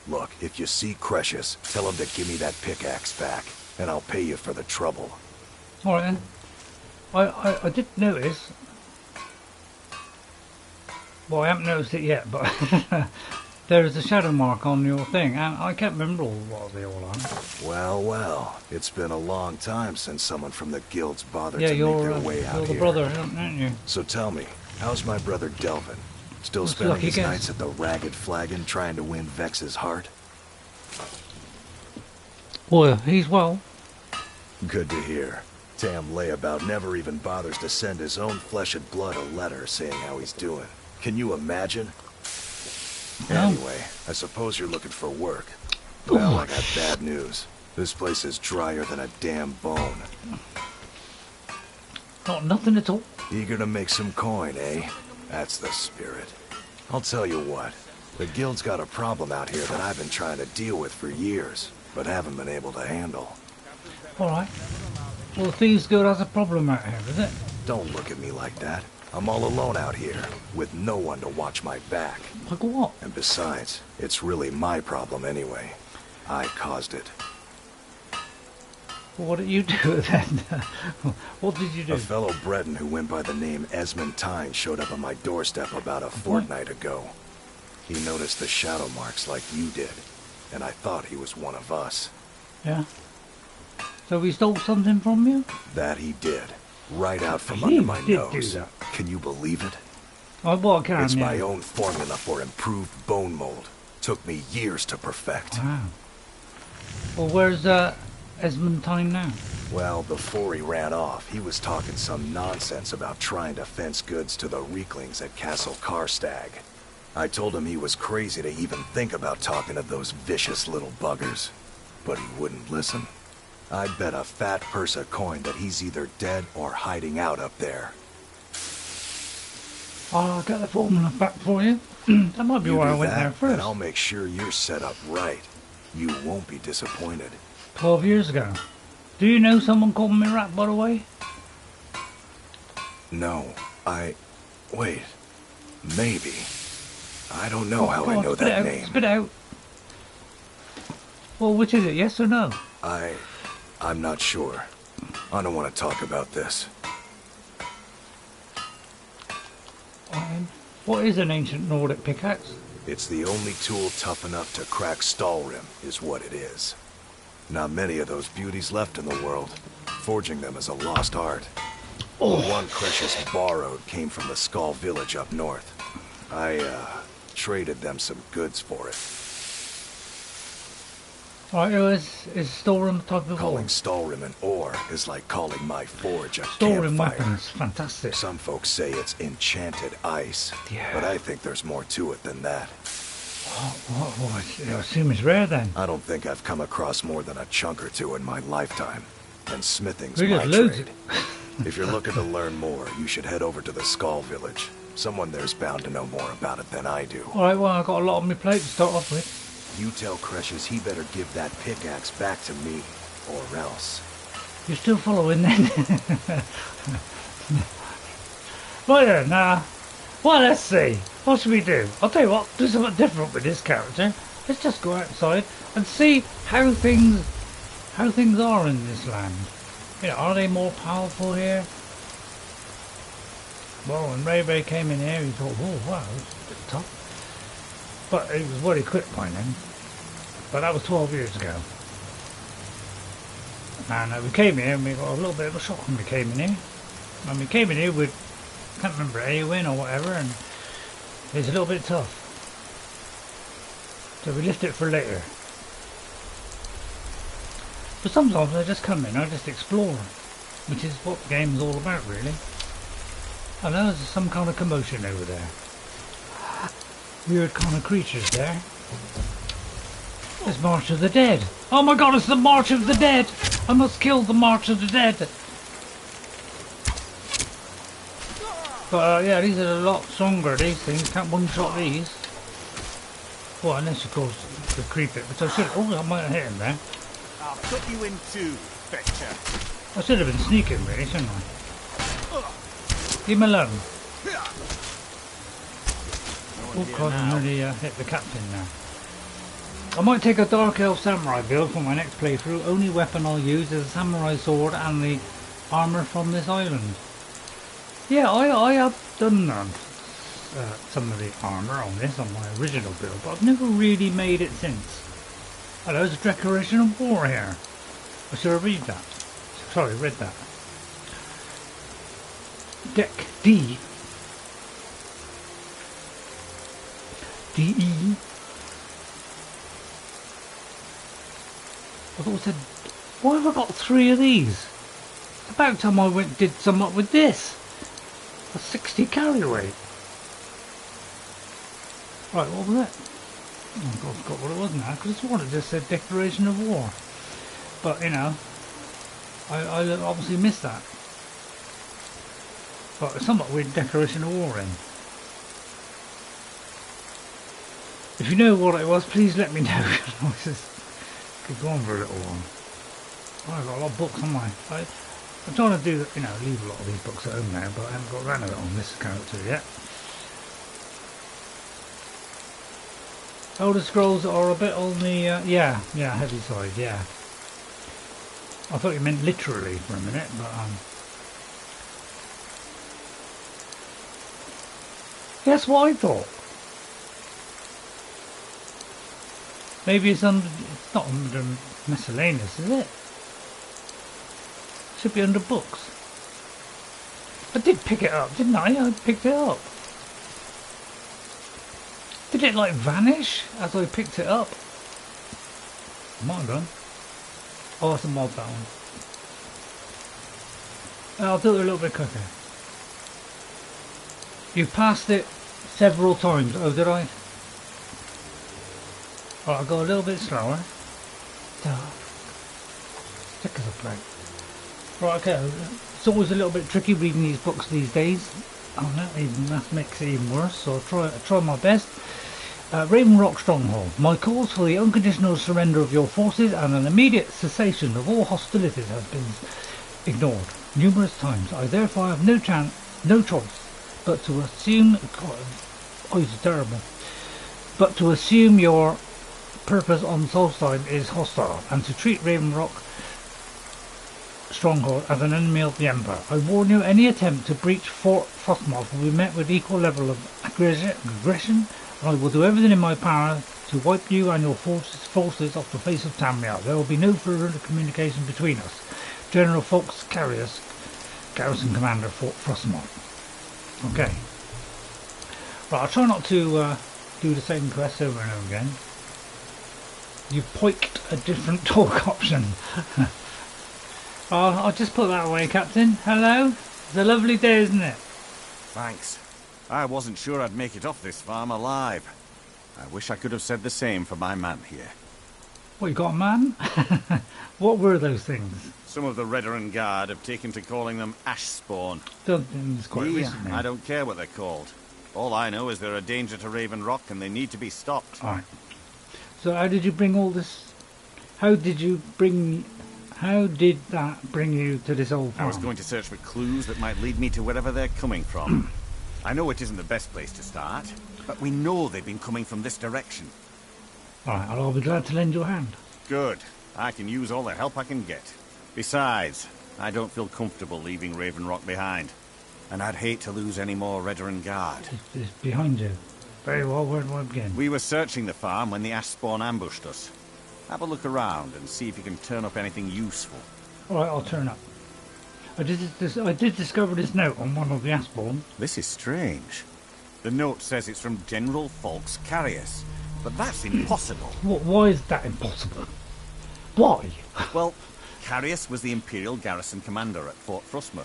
Look, if you see Cretius, tell him to give me that pickaxe back, and I'll pay you for the trouble. Alright then. I did notice... Well, I haven't noticed it yet, but there is a shadow mark on your thing, and I can't remember what they all are. Well, it's been a long time since someone from the guilds bothered to make their way out here. You're the brother, aren't you? So tell me, how's my brother Delvin? Still spending his nights at the Ragged Flagon trying to win Vex's heart? Well, he's well. Good to hear. Damn layabout never even bothers to send his own flesh and blood a letter saying how he's doing. Can you imagine? No. Anyway, I suppose you're looking for work. Well, I got bad news. This place is drier than a damn bone. Not nothing at all. Eager to make some coin, eh? That's the spirit. I'll tell you what. The guild's got a problem out here that I've been trying to deal with for years, but haven't been able to handle. Alright. Well, the Thieves Guild has a problem out here, is it? Don't look at me like that. I'm all alone out here, with no one to watch my back. Like what? And besides, it's really my problem anyway. I caused it. Well, what did you do then? What did you do? A fellow Breton who went by the name Esmond Tyne showed up on my doorstep about a fortnight ago. He noticed the shadow marks like you did, and I thought he was one of us. Yeah? So he stole something from you? That he did. Right out from under my nose. Can you believe it? Well, can It's my own formula for improved bone mold. Took me years to perfect. Wow. Well, where's Esmond Tyne now? Well, before he ran off, he was talking some nonsense about trying to fence goods to the Reeklings at Castle Karstag. I told him he was crazy to even think about talking to those vicious little buggers. But he wouldn't listen. I'd bet a fat purse of coin that he's either dead or hiding out up there. I'll get the formula back for you. That might be why I went there first. And I'll make sure you're set up right. You won't be disappointed. 12 years ago. Do you know someone called Mirak, by the way? No, wait. Maybe. I don't know how I know that name. Spit out. Well, which is it, yes or no? I'm not sure. I don't want to talk about this. What is an ancient Nordic pickaxe? It's the only tool tough enough to crack Stalrim, is what it is. Not many of those beauties left in the world. Forging them is a lost art. The one Cretius borrowed came from the Skull village up north. I traded them some goods for it. Alright, is Stalrim a type of Calling ore? Stalrim an ore is like calling my forge a Stalrim campfire. weapons, fantastic. Some folks say it's enchanted ice, but I think there's more to it than that. I assume it's rare then. I don't think I've come across more than a chunk or two in my lifetime, and smithing's Really, my loads trade. If you're looking to learn more, you should head over to the Skull village. Someone there's bound to know more about it than I do. Alright, well, I've got a lot on my plate to start off with. You tell Cretius he better give that pickaxe back to me, or else. You're still following then? Right then, well, let's see. What should we do? I'll tell you what, do something different with this character. Let's just go outside and see how things are in this land. You know, are they more powerful here? Well, when Ray came in here, he thought, oh wow, it's a bit tough. But it was well equipped by then. But that was 12 years ago. And we came here and we got a little bit of a shock when we came in here. When we came in here with, I can't remember, Eowyn or whatever, and it's a little bit tough. So we left it for later. But sometimes I just come in, I just explore, which is what the game's all about really. I know there's some kind of commotion over there. Weird kind of creatures there. It's March of the Dead. Oh my god, it's the March of the Dead! I must kill the March of the Dead! But yeah, these are a lot stronger, these things. Can't one-shot these. Well, unless of course the creep it, which I should. Oh, I might have hit him there. I'll cut you in two, Fetcher. I should have been sneaking, really, shouldn't I? Leave him alone. Oh god, I nearly hit the captain now. I might take a Dark Elf Samurai build for my next playthrough. Only weapon I'll use is a samurai sword and the armour from this island. Yeah, I have done some of the armour on this, on my original build, but I've never really made it since. Oh, there's a Declaration of War here. I should have read that. Sorry, read that. Deck D. D-E. I thought it said, why have I got 3 of these? It's about time I went and did some up with this. A 60 carry weight. Right, what was that? Oh god, I forgot what it was now, because it's what it just said Declaration of War. But, you know, I obviously missed that. But it's somewhat with Declaration of War in. If you know what it was, please let me know. This could go on for a little while. Oh, I've got a lot of books on mine. I'm trying to do, you know, leave a lot of these books at home now, but I haven't got around to it on this character yet. Elder Scrolls are a bit on the, yeah, heavy side, yeah. I thought you meant literally for a minute, but, that's what I thought. Maybe it's under, it's not under miscellaneous, is it? Should be under books. I did pick it up, didn't I? I picked it up. Did it like vanish as I picked it up? Might have done. Oh, it's a mod, that one. I'll do it a little bit quicker. You passed it several times. Oh, did I? Right, I'll go a little bit slower. Stick as a plate. Right, okay. It's always a little bit tricky reading these books these days. Oh, that makes it even worse. So I'll try my best. Raven Rock Stronghold. My calls for the unconditional surrender of your forces and an immediate cessation of all hostilities has been ignored numerous times. I therefore have no choice but to assume. God, it's terrible. But to assume your purpose on Solstheim is hostile, and to treat Raven Rock Stronghold as an enemy of the Empire. I warn you, any attempt to breach Fort Frostmoth will be met with equal level of aggression, and I will do everything in my power to wipe you and your forces off the face of Tamriel. There will be no further communication between us. General Fox Carrius, Garrison Commander, Fort Frostmoth. Okay. Right, I'll try not to do the same quest over and over again. You've picked a different talk option. I'll just put that away, Captain. Hello? It's a lovely day, isn't it? Thanks. I wasn't sure I'd make it off this farm alive. I wish I could have said the same for my man here. What, you got a man? What were those things? Some of the Redoran Guard have taken to calling them ash spawn. It's quite recent. I don't care what they're called. All I know is they're a danger to Raven Rock and they need to be stopped. Alright. So how did you bring all this? How did that bring you to this old farm? I was going to search for clues that might lead me to wherever they're coming from. I know it isn't the best place to start, but we know they've been coming from this direction. Alright, I'll be glad to lend you a hand. Good. I can use all the help I can get. Besides, I don't feel comfortable leaving Raven Rock behind. And I'd hate to lose any more Redoran Guard. It's behind you. Very well, where do I begin? We were searching the farm when the ash spawn ambushed us. Have a look around and see if you can turn up anything useful. Alright, I'll turn up. I did discover this note on one of the ash spawn. This is strange. The note says it's from General Fox Carrius, but that's impossible. Why is that impossible? Why? Well, Carrius was the Imperial garrison commander at Fort Frostmoth.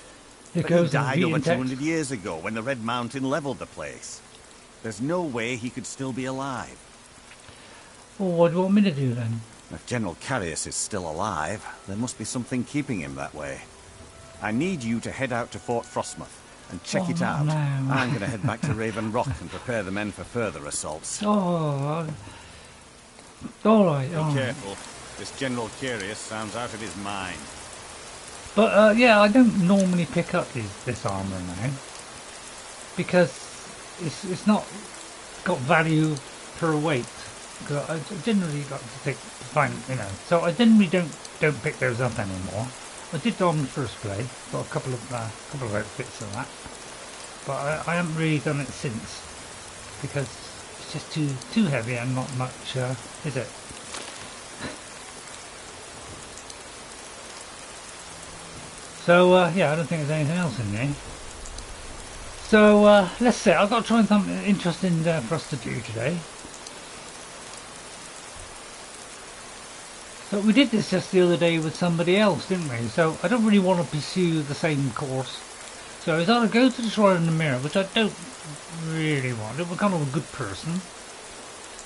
But he died over 200 years ago when the Red Mountain leveled the place. There's no way he could still be alive. Well, what do you want me to do then? If General Carius is still alive, there must be something keeping him that way. I need you to head out to Fort Frostmoth and check it out. No. I'm going to head back to Raven Rock and prepare the men for further assaults. Oh, all right. Be careful. This General Carius sounds out of his mind. But yeah, I don't normally pick up this armour now because it's not got value per weight. Because I generally got to find, you know. So I generally don't pick those up anymore. I did on the first play, got a couple of outfits of that, but I haven't really done it since because it's just too heavy and not much, is it? So yeah, I don't think there's anything else in there. So let's see. I've got to try something interesting for us to do today. So we did this just the other day with somebody else, didn't we? So I don't really want to pursue the same course. So it's either go to the Shrine of Namira, which I don't really want. We're kind of a good person.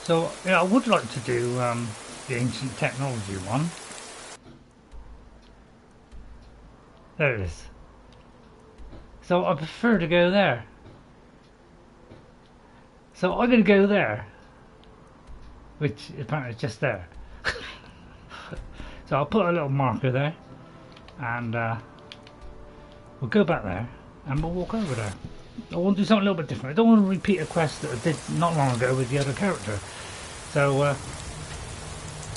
So yeah, I would like to do the Ancient Technology one. There it is. So I prefer to go there. So I'm going to go there. Which apparently is just there. So I'll put a little marker there. And we'll go back there. And we'll walk over there. I want to do something a little bit different. I don't want to repeat a quest that I did not long ago with the other character. So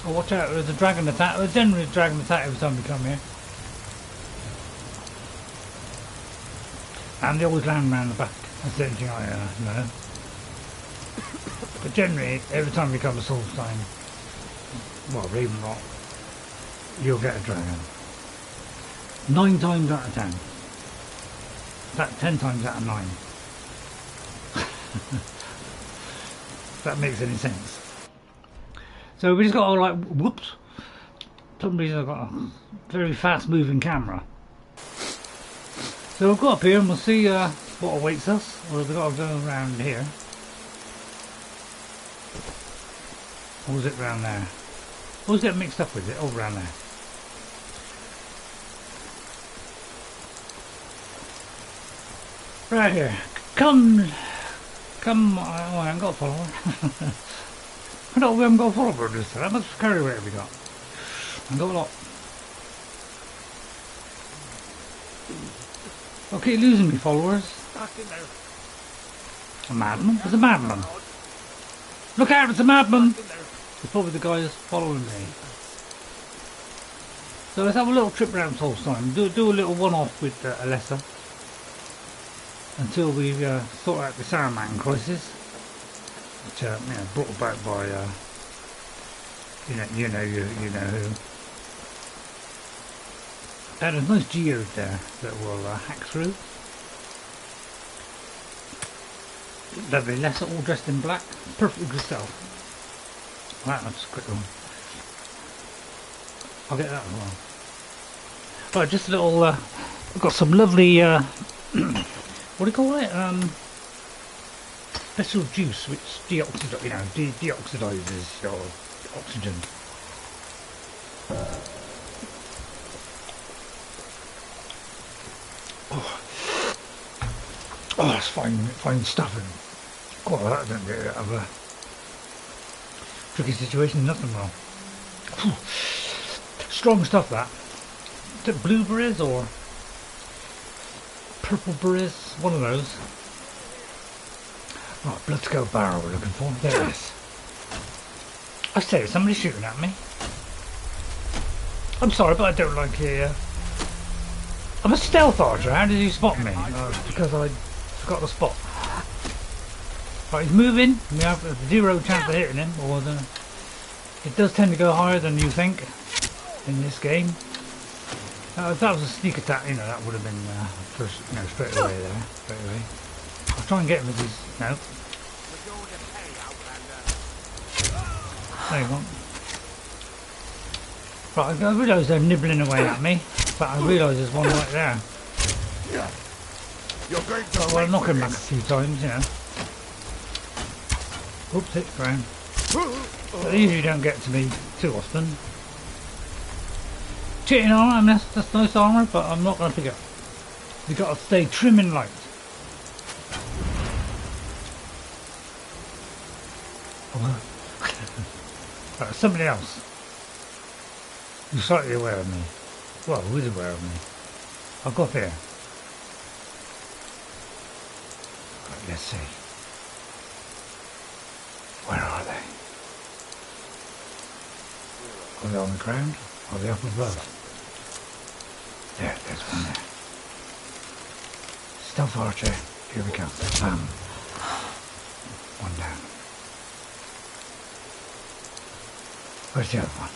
I'll watch out. There's a dragon attack. There's generally a dragon attack every time we come here. And they always land around the back. That's the only thing I know. But generally, every time you come to Solstheim, well, Raven Rock, you'll get a dragon. 9 times out of 10. In fact, 10 times out of 9. If that makes any sense. So we just got all like, whoops. For some reason I've got a very fast moving camera. So we'll go up here and we'll see what awaits us. Or we've got to go around here. Or was it round there? Always get mixed up with it. Oh, round there. Right here. Come. Oh, I haven't got a follower. No, we haven't got a follower this time. How much carry weight have we got? I've got a lot. Okay, losing me followers. A madman? There's a madman. Look out, it's a madman! It's probably the guy that's following me. So let's have a little trip around Solstheim. Do a little one-off with Elessa. Until we sort out the Saruman crisis. Which, brought about by, you know who. There's nice geodes there that we'll hack through. Lovely, Elessa all dressed in black. Perfectly good stuff. Right, that's a quick one. I'll get that as well. Right, just a little, we've got some lovely, what do you call it? Special juice which deoxidizes your oxygen. Oh, that's fine stuff. Oh, that didn't get out of a tricky situation, nothing wrong. Strong stuff that. Is it blueberries or purple berries? One of those. Right, Bloodskal Barrow we're looking for. There it is. I say, somebody's shooting at me. I'm sorry, but I don't like it. I'm a stealth archer. How did you spot me? Because I forgot the spot. Right, he's moving. We have a 0 chance of hitting him. Or it does tend to go higher than you think in this game. If that was a sneak attack, that would have been first, straight away there. Straight away. I'll try and get him with these. No. There you go. Right, I realise they're nibbling away at me, but I realise there's one right there. So I'll knock him back a few times, Oops, hit the ground. They usually don't get to me too often. Cheating armour, I mean that's nice armour, but I'm not going to pick it up. You've got to stay trim and light. Right, somebody else who's slightly aware of me. Well, who is aware of me? I'll go up here. Right, let's see. Where are they? Are they on the ground? Are they up above? There's one there. Stealth archer. Here we go. One down. Where's the other one?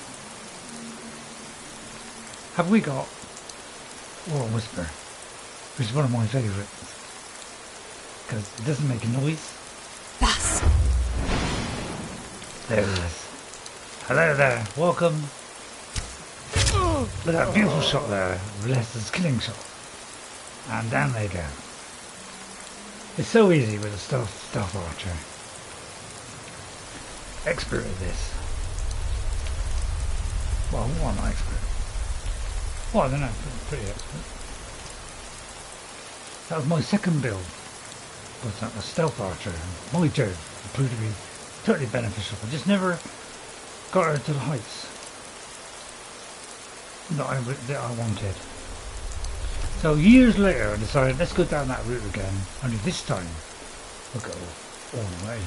Have we got War Whisper, which is one of my favourites, because it doesn't make a noise. Thus. There it is. Hello there, welcome. Look at that beautiful shot there, of Elessa's killing shot. And down they go. It's so easy with a stealth archer. Expert at this. Well, one expert. Well, I don't know, pretty expert. That was my second build. Was that a stealth archer? My turn. It proved to be totally beneficial. I just never got her to the heights that I wanted. So years later, I decided let's go down that route again. Only this time, we'll go all the way.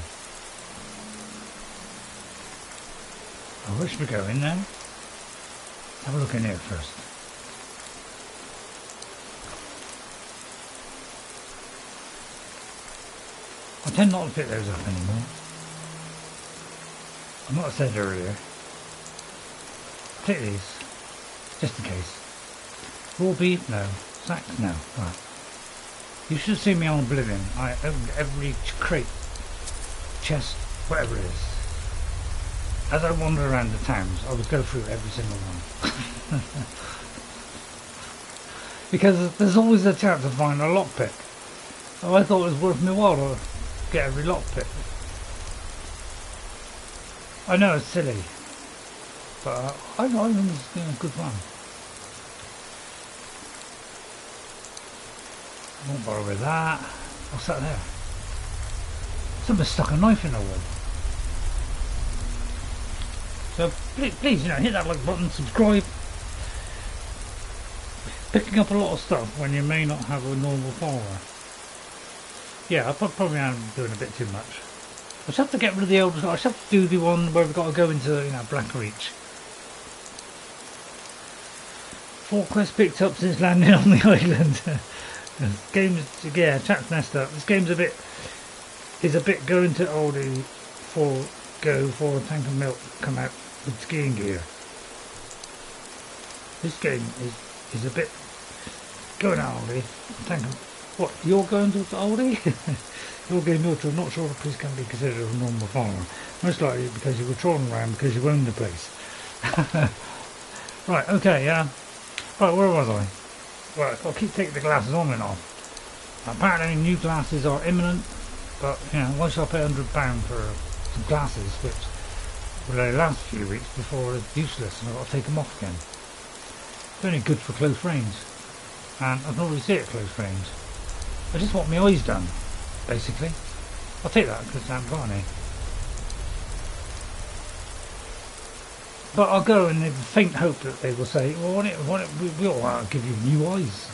Oh, where should we go? In there? Let's have a look in here first. I tend not to pick those up anymore. I might have said earlier. Take these, just in case. Raw beef? No. Sacks? No. Right. You should have seen me on Oblivion. I opened every crate, chest, whatever it is. As I wandered around the towns, I would go through every single one. Because there's always a chance to find a lockpick. So I thought it was worth my while to get every lockpick. I know it's silly, but I think it's good fun. I won't bother with that. What's that there? Somebody stuck a knife in the wood. So please, hit that like button, subscribe. Picking up a lot of stuff when you may not have a normal follower. Yeah, I probably am doing a bit too much. I just have to get rid of the elders. I just have to do the one where we've got to go into, Black Reach. 4 quests picked up since landing on the island. This game's, yeah, chat's messed up. This game's is a bit going to oldie for a tank of milk come out with skiing gear. This game is a bit going to oldie. Tank of, what, you're going to oldie? Your game, I'm not sure the place can be considered a normal farmer. Most likely because you were trolling around because you owned the place. Right, okay, yeah. Right, where was I? Well, I'll keep taking the glasses on and off. Apparently new glasses are imminent, but, why should I pay £100 for some glasses which will only last a few weeks before it's useless and I've got to take them off again. It's only good for close range, and I can already see it at close range. I just want my eyes done, basically. I'll take that because I haven't got any. But I'll go in the faint hope that they will say, well, we all want to give you new eyes.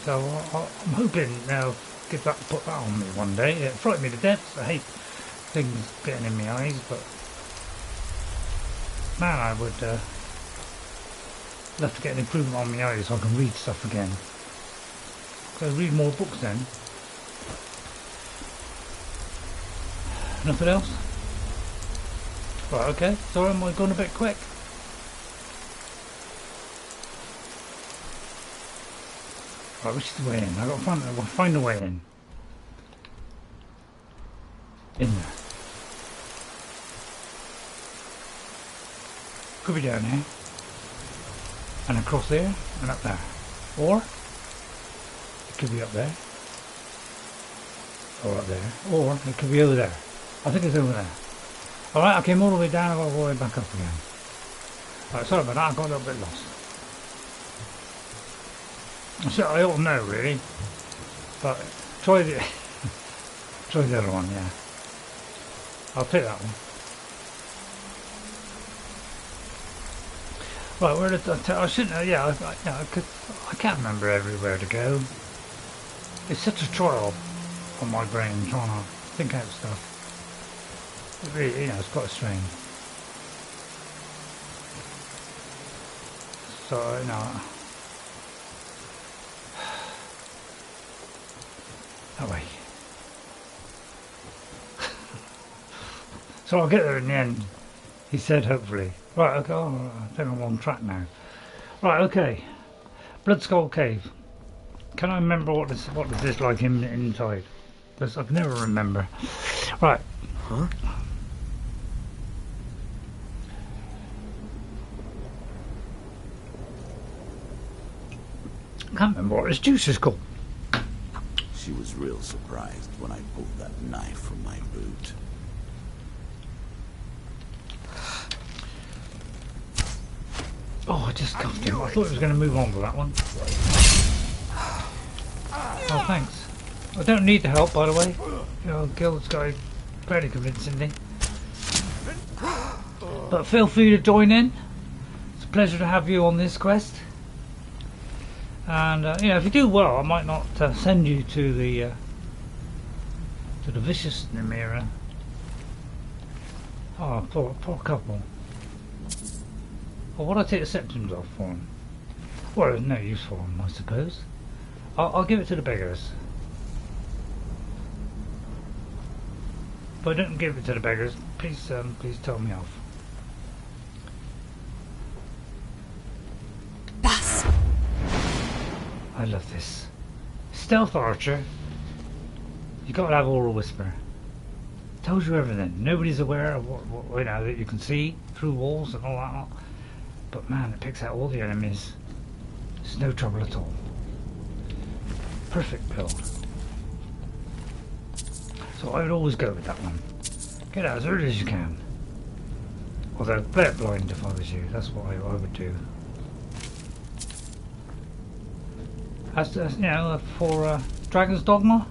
So I'm hoping they'll put that on me one day. It frightened me to death. I hate things getting in my eyes, but man, I would love to get an improvement on my eyes so I can read stuff again. So read more books then. Nothing else? Right, okay. Sorry, am I going a bit quick? Right, which is the way in? I've got to find a way in. In there. Could be down here. And across there, and up there. Or it could be up there. Or up there. Or it could be over there. I think it's over there. Alright, I came all the way down and got all the way back up again. Right, sorry about that, I got a little bit lost. So I ought to know really, but try the try the other one, yeah. I'll take that one. Right, where did I shouldn't? Yeah, I can't remember everywhere to go. It's such a trial on my brain trying to think out stuff. It really, you know, it's quite a strain. So, you know. That way. So I'll get there in the end. He said, hopefully. Right, okay, oh, I think I'm on track now. Right, okay. Bloodskal Cave. Can I remember what this is like inside? Because I can never remember. Right. Huh? I can't remember what this juice is called. She was real surprised when I pulled that knife from my boot. Oh, I just cuffed him. I thought he was going to move on with that one. Oh, thanks. I don't need the help, by the way. You know, Gil's got it fairly convincingly. But feel free to join in. It's a pleasure to have you on this quest. And you know, if you do well, I might not send you to the vicious Namira. Oh, poor couple. Well, what do I take the septums off for them? Well, there's no use for them, I suppose. I'll give it to the beggars. But I don't give it to the beggars. Please tell me off. Bass. I love this. Stealth archer. You got to have Aura Whisper. Tells you everything. Nobody's aware of what you know that you can see through walls and all that. But man, it picks out all the enemies. It's no trouble at all. Perfect build. So I would always go with that one. Get out as early as you can. Although play it blind if I was you. That's what I would do. As you know, for Dragon's Dogma,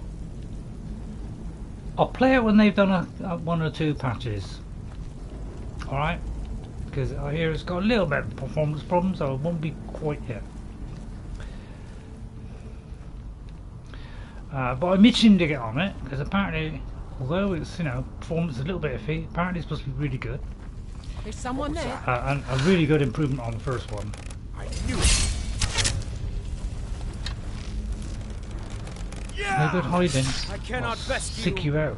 I'll play it when they've done one or two patches. Alright? Because I hear it's got a little bit of performance problems, so it won't be quite yet. But I'm itching to get on it, because apparently, although it's, you know, performance is a little bit iffy, apparently it's supposed to be really good. There's someone there. And a really good improvement on the first one. I knew it. No good hiding. I cannot rescue. Sick you out.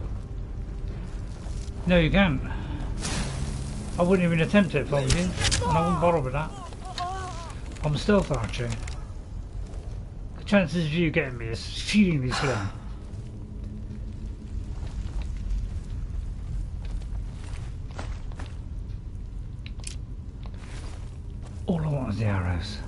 No, you can't. I wouldn't even attempt it if I was you, and I wouldn't bother with that. I'm a stealth archer. The chances of you getting me is exceedingly slim. All I want is the arrows.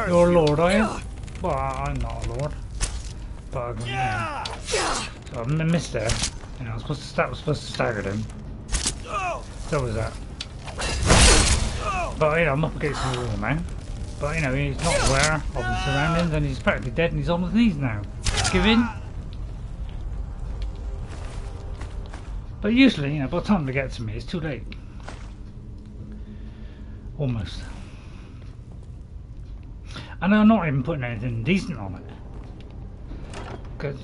You're a lord, are you? Well, I'm not a lord, but yeah. So I missed there. You know, I was supposed to stagger him. So was that. But you know, I'm up against the wall now. But you know, he's not aware of his surroundings, and he's practically dead, and he's on his knees now. Give in. But usually, you know, by the time they get to me, it's too late. Almost. And I'm not even putting anything decent on it. Because,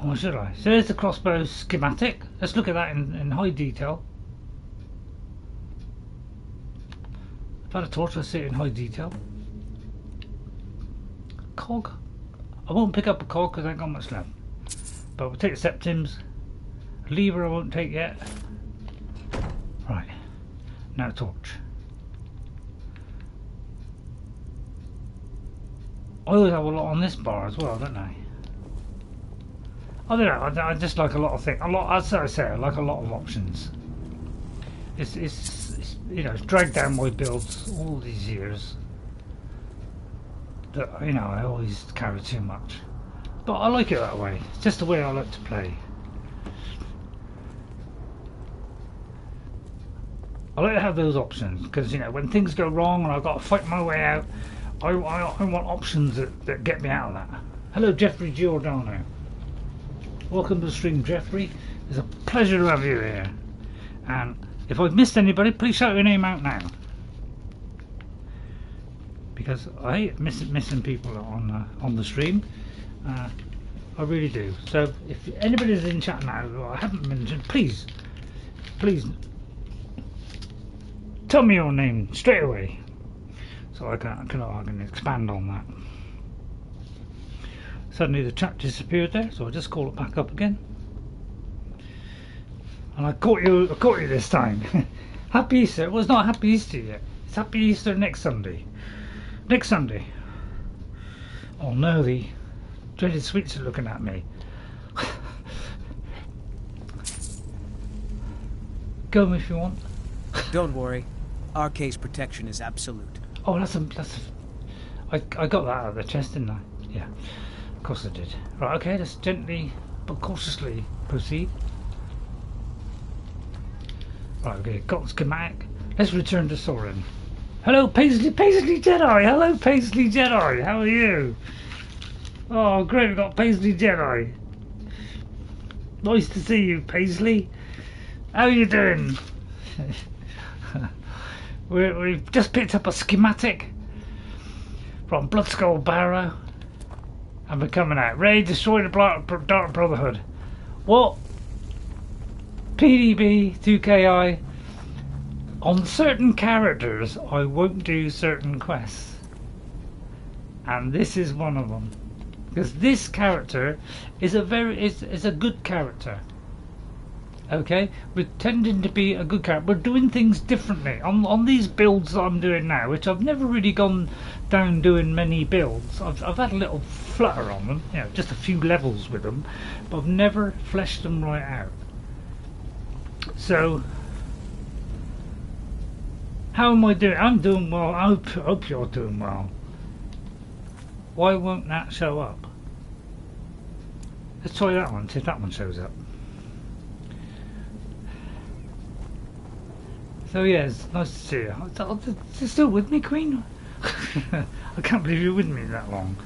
or should I? So there's the crossbow schematic. Let's look at that in high detail. I've had a torch, let's see it in high detail. Cog. I won't pick up a cog because I ain't got much left. But we'll take the septims. A lever I won't take yet. Right. Now torch. I always have a lot on this bar as well, don't I? I don't know. I just like a lot of things. As I say, I like a lot of options. It's you know, it's dragged down my builds all these years. that, you know, I always carry too much. But I like it that way. It's just the way I like to play. I like to have those options because, you know, when things go wrong and I've got to fight my way out, I want options that get me out of that. Hello, Jeffrey Giordano. Welcome to the stream, Jeffrey. It's a pleasure to have you here. And if I've missed anybody, please shout your name out now. Because I hate missing people on the stream. I really do. So if anybody's in chat now who I haven't mentioned, please tell me your name straight away, so I can expand on that. Suddenly the chat disappeared there, so I just call it back up again. And I caught you this time. Happy Easter. Well, it's not Happy Easter yet. It's Happy Easter next Sunday. Next Sunday. Oh no, the dreaded sweets are looking at me. Go if you want. Don't worry. Our case protection is absolute. Oh, I got that out of the chest, didn't I? Yeah, of course I did. Right, okay, let's gently but cautiously proceed. Right, okay, got schematic. Let's return to Sorine. Hello, Paisley Jedi. Hello, Paisley Jedi. How are you? Oh, great, we've got Paisley Jedi. Nice to see you, Paisley. How are you doing? We've just picked up a schematic from Bloodskal Barrow, and we're coming out. Ready to destroy the Dark Brotherhood. What? PDB 2KI. On certain characters, I won't do certain quests, and this is one of them. Because this character is a good character. Okay, we're tending to be a good character. We're doing things differently on these builds that I'm doing now, which I've never really gone down doing many builds. I've had a little flutter on them, you know, just a few levels with them, but I've never fleshed them right out. So, how am I doing? I'm doing well. I hope you're doing well. Why won't that show up? Let's try that one, see if that one shows up. So yeah, it's nice to see you. You're still with me, Queen? I can't believe you're with me that long.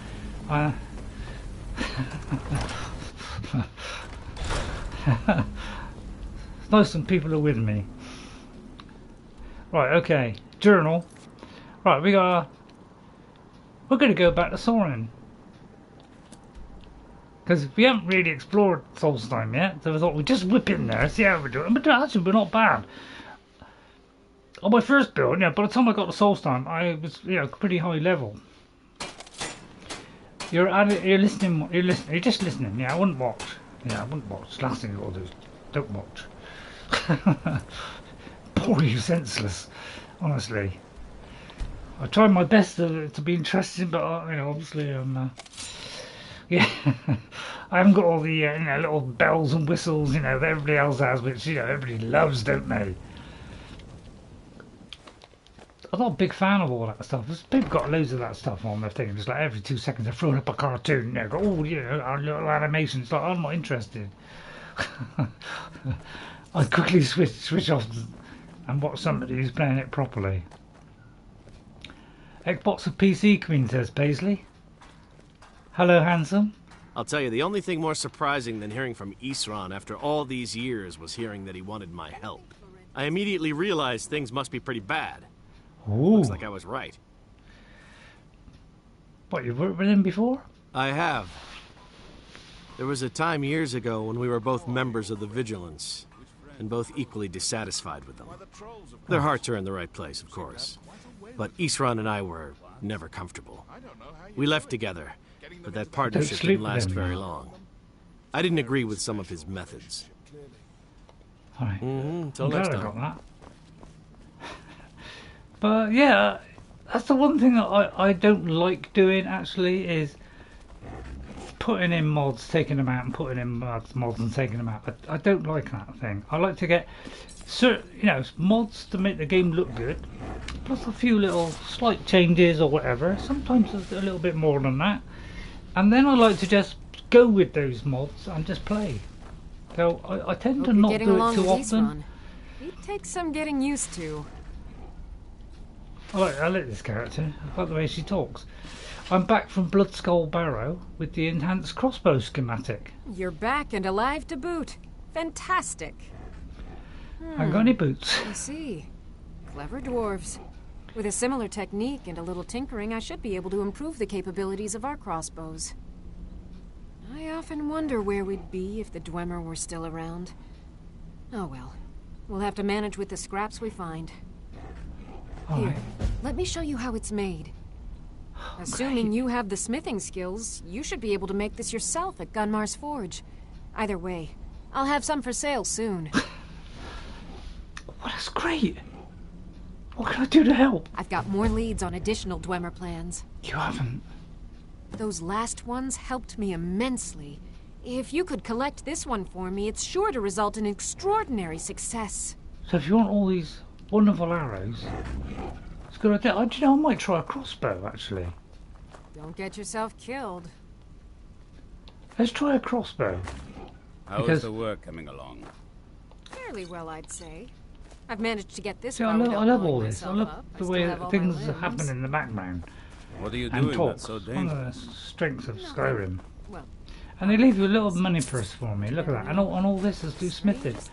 It's nice when people are with me. Right, okay. Journal. Right, we're going to go back to Sorine. Because we haven't really explored Solstheim yet, so I thought we'd just whip in there, see how we're doing. But actually, we're not bad. On my first build, yeah, by the time I got to Solstheim, I was, you know, pretty high level. You're listening. You're just listening. Yeah, I wouldn't watch. Yeah, I wouldn't watch. Last thing you got to do is don't watch. Bore you senseless. Honestly, I tried my best to be interesting, but you know, obviously, yeah, I haven't got all the you know, little bells and whistles, you know, that everybody else has, which, you know, everybody loves, don't they? I'm not a big fan of all that stuff. People got loads of that stuff on their thing. Just like every 2 seconds they're throwing up a cartoon. You know, go, oh, you know, our little animation. It's like, I'm not interested. I quickly switch off and watch somebody who's playing it properly. Xbox or PC, Queen says Paisley. Hello, handsome. I'll tell you, the only thing more surprising than hearing from Isran after all these years was hearing that he wanted my help. I immediately realized things must be pretty bad. Ooh. Looks like I was right. What, you've worked with him before? I have. There was a time years ago when we were both members of the Vigilance, and both equally dissatisfied with them. Their hearts are in the right place, of course. But Isran and I were never comfortable. We left together, but that partnership didn't last very long. I didn't agree with some of his methods. Alright. Until next time. But yeah, that's the one thing that I don't like doing, actually, is putting in mods, taking them out, and putting in mods and taking them out. I don't like that thing. I like to get certain, mods to make the game look good, plus a few little slight changes or whatever. Sometimes a little bit more than that, and then I like to just go with those mods and just play. So I tend to not do it too often. It takes some getting used to. I like this character. I like the way she talks. I'm back from Bloodskal Barrow with the enhanced crossbow schematic. You're back and alive to boot. Fantastic. I got any boots? I see. Clever dwarves. With a similar technique and a little tinkering, I should be able to improve the capabilities of our crossbows. I often wonder where we'd be if the Dwemer were still around. Oh well. We'll have to manage with the scraps we find. Here, let me show you how it's made. Assuming you have the smithing skills, you should be able to make this yourself at Gunmar's Forge. Either way, I'll have some for sale soon. Well, that's great. What can I do to help? I've got more leads on additional Dwemer plans. You haven't? Those last ones helped me immensely. If you could collect this one for me, it's sure to result in extraordinary success. So if you want all these wonderful arrows, it's a good idea. I might try a crossbow, actually. Don't get yourself killed. Let's try a crossbow. How's the work coming along? Fairly well, I'd say. I've managed to get this. See, I love all this. I love the way things happen in the background. What are you and doing talk. that's so It's one dangerous? of the strengths of Skyrim. Well, and they leave you a little money purse for me. Look at that. And all this is do smithing. It's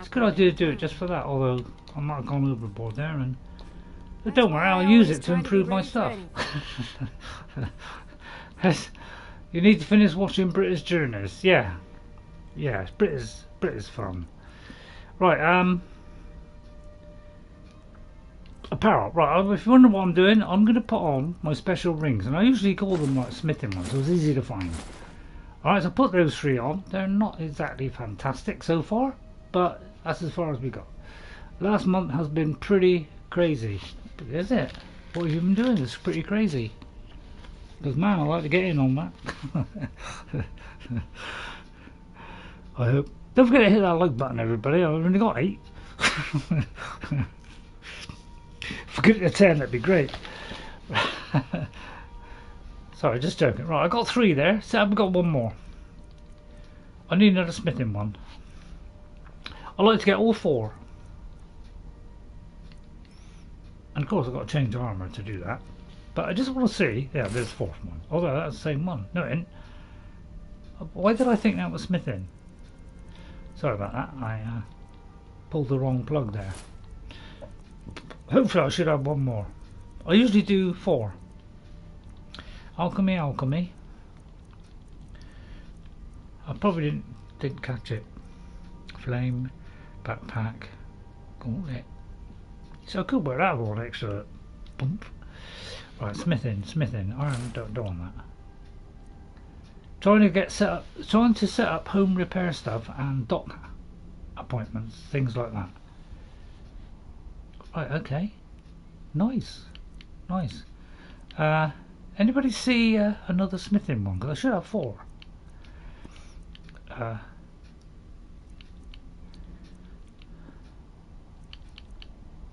a good idea to do it just for that. Although I might have gone overboard there. But don't worry, I'll use it to improve my stuff. You need to finish watching British Journeys. Yeah, it's British fun. Right, apparel. Right, if you wonder what I'm doing, I'm going to put on my special rings, and I usually call them like smithing ones, so it's easy to find. Alright, so I put those 3 on. They're not exactly fantastic so far, but that's as far as we got. Last month has been pretty crazy. Is it? What have you been doing? It's pretty crazy. Because man, I like to get in on that. I hope. Don't forget to hit that like button, everybody. I've only got 8. If we get to 10, that'd be great. Sorry, just joking. Right, I got 3 there. So I've got 1 more. I need another smithing one. I like to get all 4. And of course I've got to change armour to do that. But I just want to see. Yeah, there's the 4th one. Although that's the same one. No, it ain't. Why did I think that was smithing? Sorry about that. I pulled the wrong plug there. Hopefully I should have 1 more. I usually do 4. Alchemy. I probably didn't catch it. Flame, backpack, gauntlet. So I could wear that with an extra bump. Right, smithing. I don't want that. Trying to set up home repair stuff and dock appointments, things like that. Right, okay. Nice. Anybody see another smithing one? Because I should have 4.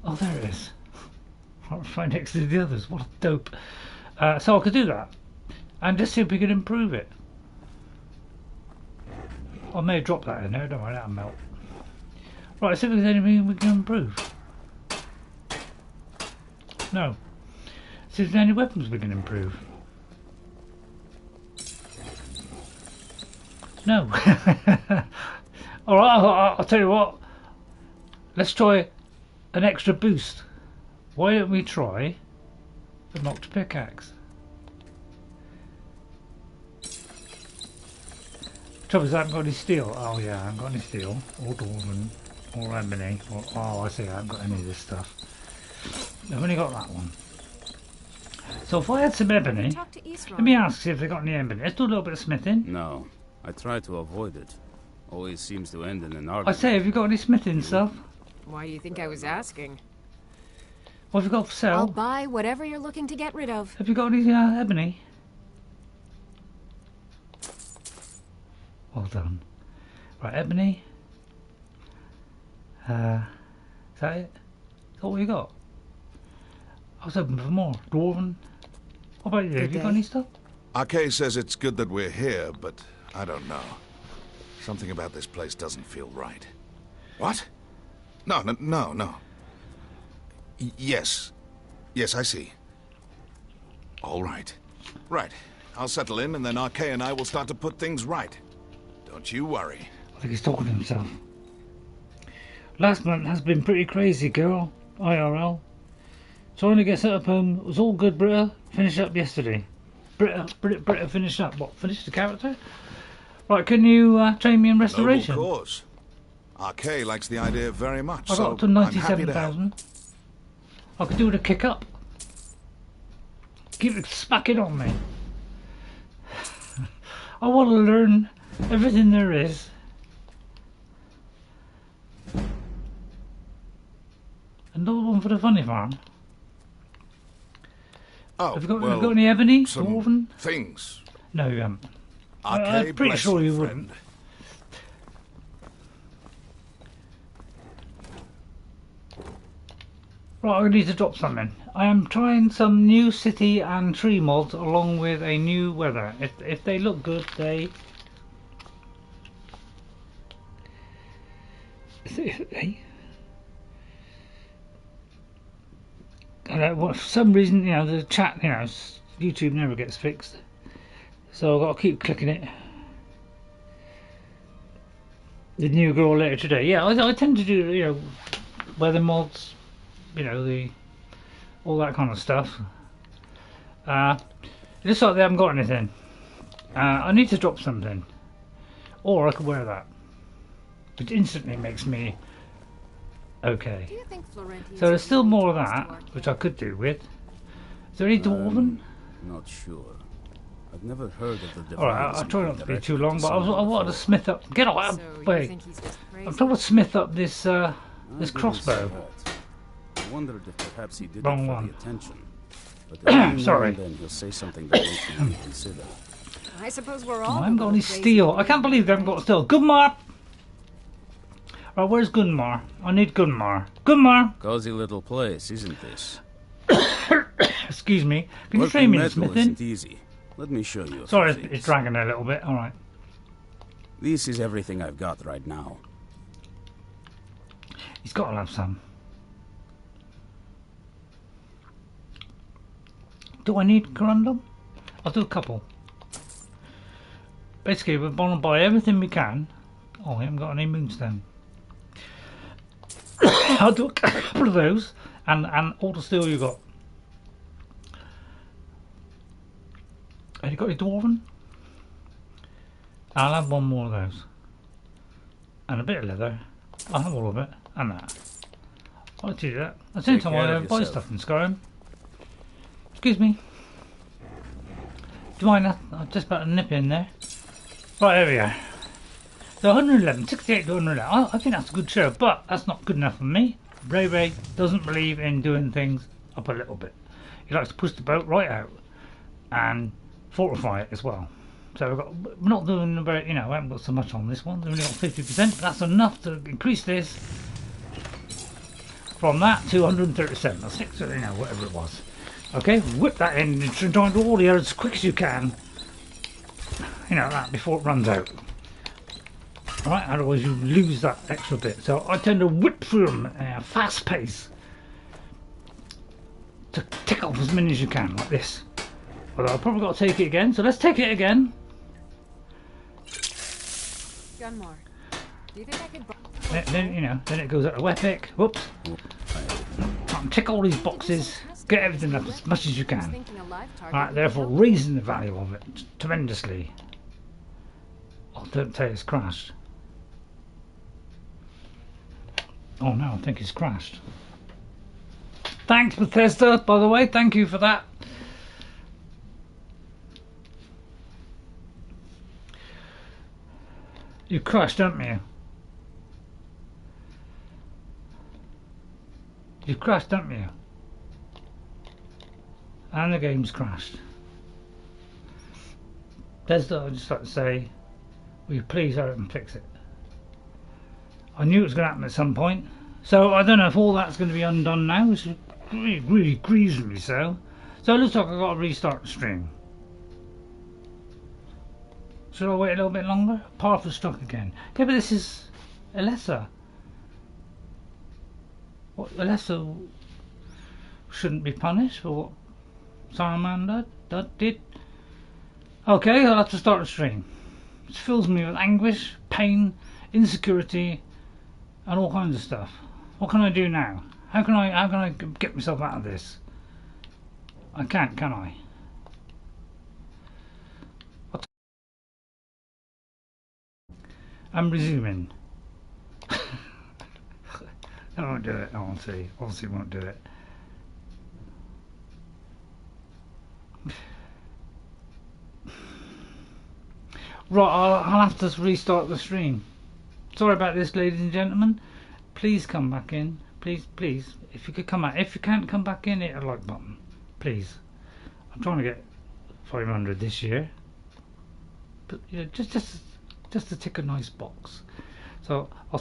Oh, there it is. Right next to the others. What a dope. So I could do that. And just see if we can improve it. I may have dropped that in there. Don't worry, that'll melt. Right, see if there's anything we can improve. No. See if there's any weapons we can improve. No. Alright, I'll tell you what. Let's try an extra boost. Why don't we try the knocked pickaxe? Trouble is I haven't got any steel. Oh yeah, I haven't got any steel. Or dwarven. Or ebony. Oh, I see, I haven't got any of this stuff. I've only got that one. So if I had some ebony, let me ask if they got any ebony. Let's do a little bit of smithing. No, I try to avoid it. Always seems to end in an argument. I say, have you got any smithing stuff? Why do you think I was asking? What have you got for sale? I'll buy whatever you're looking to get rid of. Have you got any ebony? Well done. Right, ebony. Is that it? Is that all you got? I was hoping for more. Dwarven. What about you? Have you got any stuff? Arkay says it's good that we're here, but I don't know. Something about this place doesn't feel right. What? No. Yes. Yes, I see. All right. Right. I'll settle in, and then Arkay and I will start to put things right. Don't you worry. I think he's talking to himself. Last month has been pretty crazy, girl. IRL. Trying to get set up home. It was all good, Britta. Finished up yesterday. Britta finished up. What? Finished the character? Right, can you train me in restoration? Noble cause. Arkay likes the idea very much. I got up to 97,000. I could do with a kick up. Keep smacking on me. I want to learn everything there is. Another one for the funny farm. Oh, have you got any ebony? Some Dwarven? things. No, you haven't. Arkay, I'm pretty sure you wouldn't. Right, I need to drop something. I am trying some new city and tree mods along with a new weather. If they look good, they... for some reason, you know, the chat, you know, YouTube never gets fixed. So I've got to keep clicking it. The new girl later today. Yeah, I tend to do, you know, weather mods, you know, all that kind of stuff. It looks like they haven't got anything. I need to drop something. Or I could wear that. Which instantly makes me okay. Do you think So there's still more of that, which I could do with. Is there any Dwarven? Not sure. I've never heard of the Alright, I'll try not to be too long, but I wanted to smith up. Get out! Wait. I'm trying to smith up this this crossbow. I wondered if perhaps he did Wrong it for one. the attention. But every now Sorry. and then he'll say something that makes me reconsider. I suppose we're I all. haven't got any steel. I can't believe they haven't got steel. Gunmar! Right, where's Gunmar? I need Gunmar. Gunmar! Cozy little place, isn't this? Excuse me. Can you Working train me in metal smithing? isn't easy. Let me show you. Sorry, it's dragging a little bit. Alright. This is everything I've got right now. He's got to have some. Do I need corundum? I'll do a couple. Basically, we're going to buy everything we can. Oh, we haven't got any moonstone. I'll do a couple of those and all the steel you got. Have you got any dwarven? I'll have one more of those. And a bit of leather. I'll have all of it. And that. I'll do that. At the same time, I buy stuff in Skyrim. Excuse me. Do you mind that? I'm just about to nip in there. Right, there we are. So 111, 68 to 111. I think that's a good show, but that's not good enough for me. Ray doesn't believe in doing things up a little bit. He likes to push the boat right out and fortify it as well. So we're not doing very, you know, I haven't got so much on this one. We've only got 50%, but that's enough to increase this from that to 137 or 6, you know, whatever it was. Okay, whip that in and try and do all the others as quick as you can. You know, that before it runs out. Alright, otherwise you lose that extra bit. So I tend to whip through them at a fast pace to tick off as many as you can, like this. Although I've probably got to take it again, so let's take it again. Gunmore. Do you think I could? Then you know, then it goes out to Epic. Whoops. Tick all these boxes. Get everything up as much as you can. Alright, therefore raising the value of it tremendously. Oh, don't tell it's crashed. Oh no, I think it's crashed. Thanks Bethesda, by the way, thank you for that. You crashed, haven't you? You crashed, haven't you? And the game's crashed. Bethesda, I'd just like to say, Will you please hurry up and fix it? I knew it was going to happen at some point. So I don't know if all that's going to be undone now, which is really greasily so. So it looks like I've got to restart the stream. Should I wait a little bit longer? Path was stuck again. Yeah, but this is Elessa. What, Elessa shouldn't be punished for what Saruman did? Okay, I'll have to start the stream. It fills me with anguish, pain, insecurity, and all kinds of stuff. What can I do now? How can I get myself out of this? I can't, can I? I'm resuming. I won't do it, obviously won't do it. Right, I'll have to restart the stream. Sorry about this, ladies and gentlemen. Please come back in. Please. If you could come out. If you can't come back in, hit a like button. Please. I'm trying to get 500 this year. But yeah, just to tick a nice box. So I'll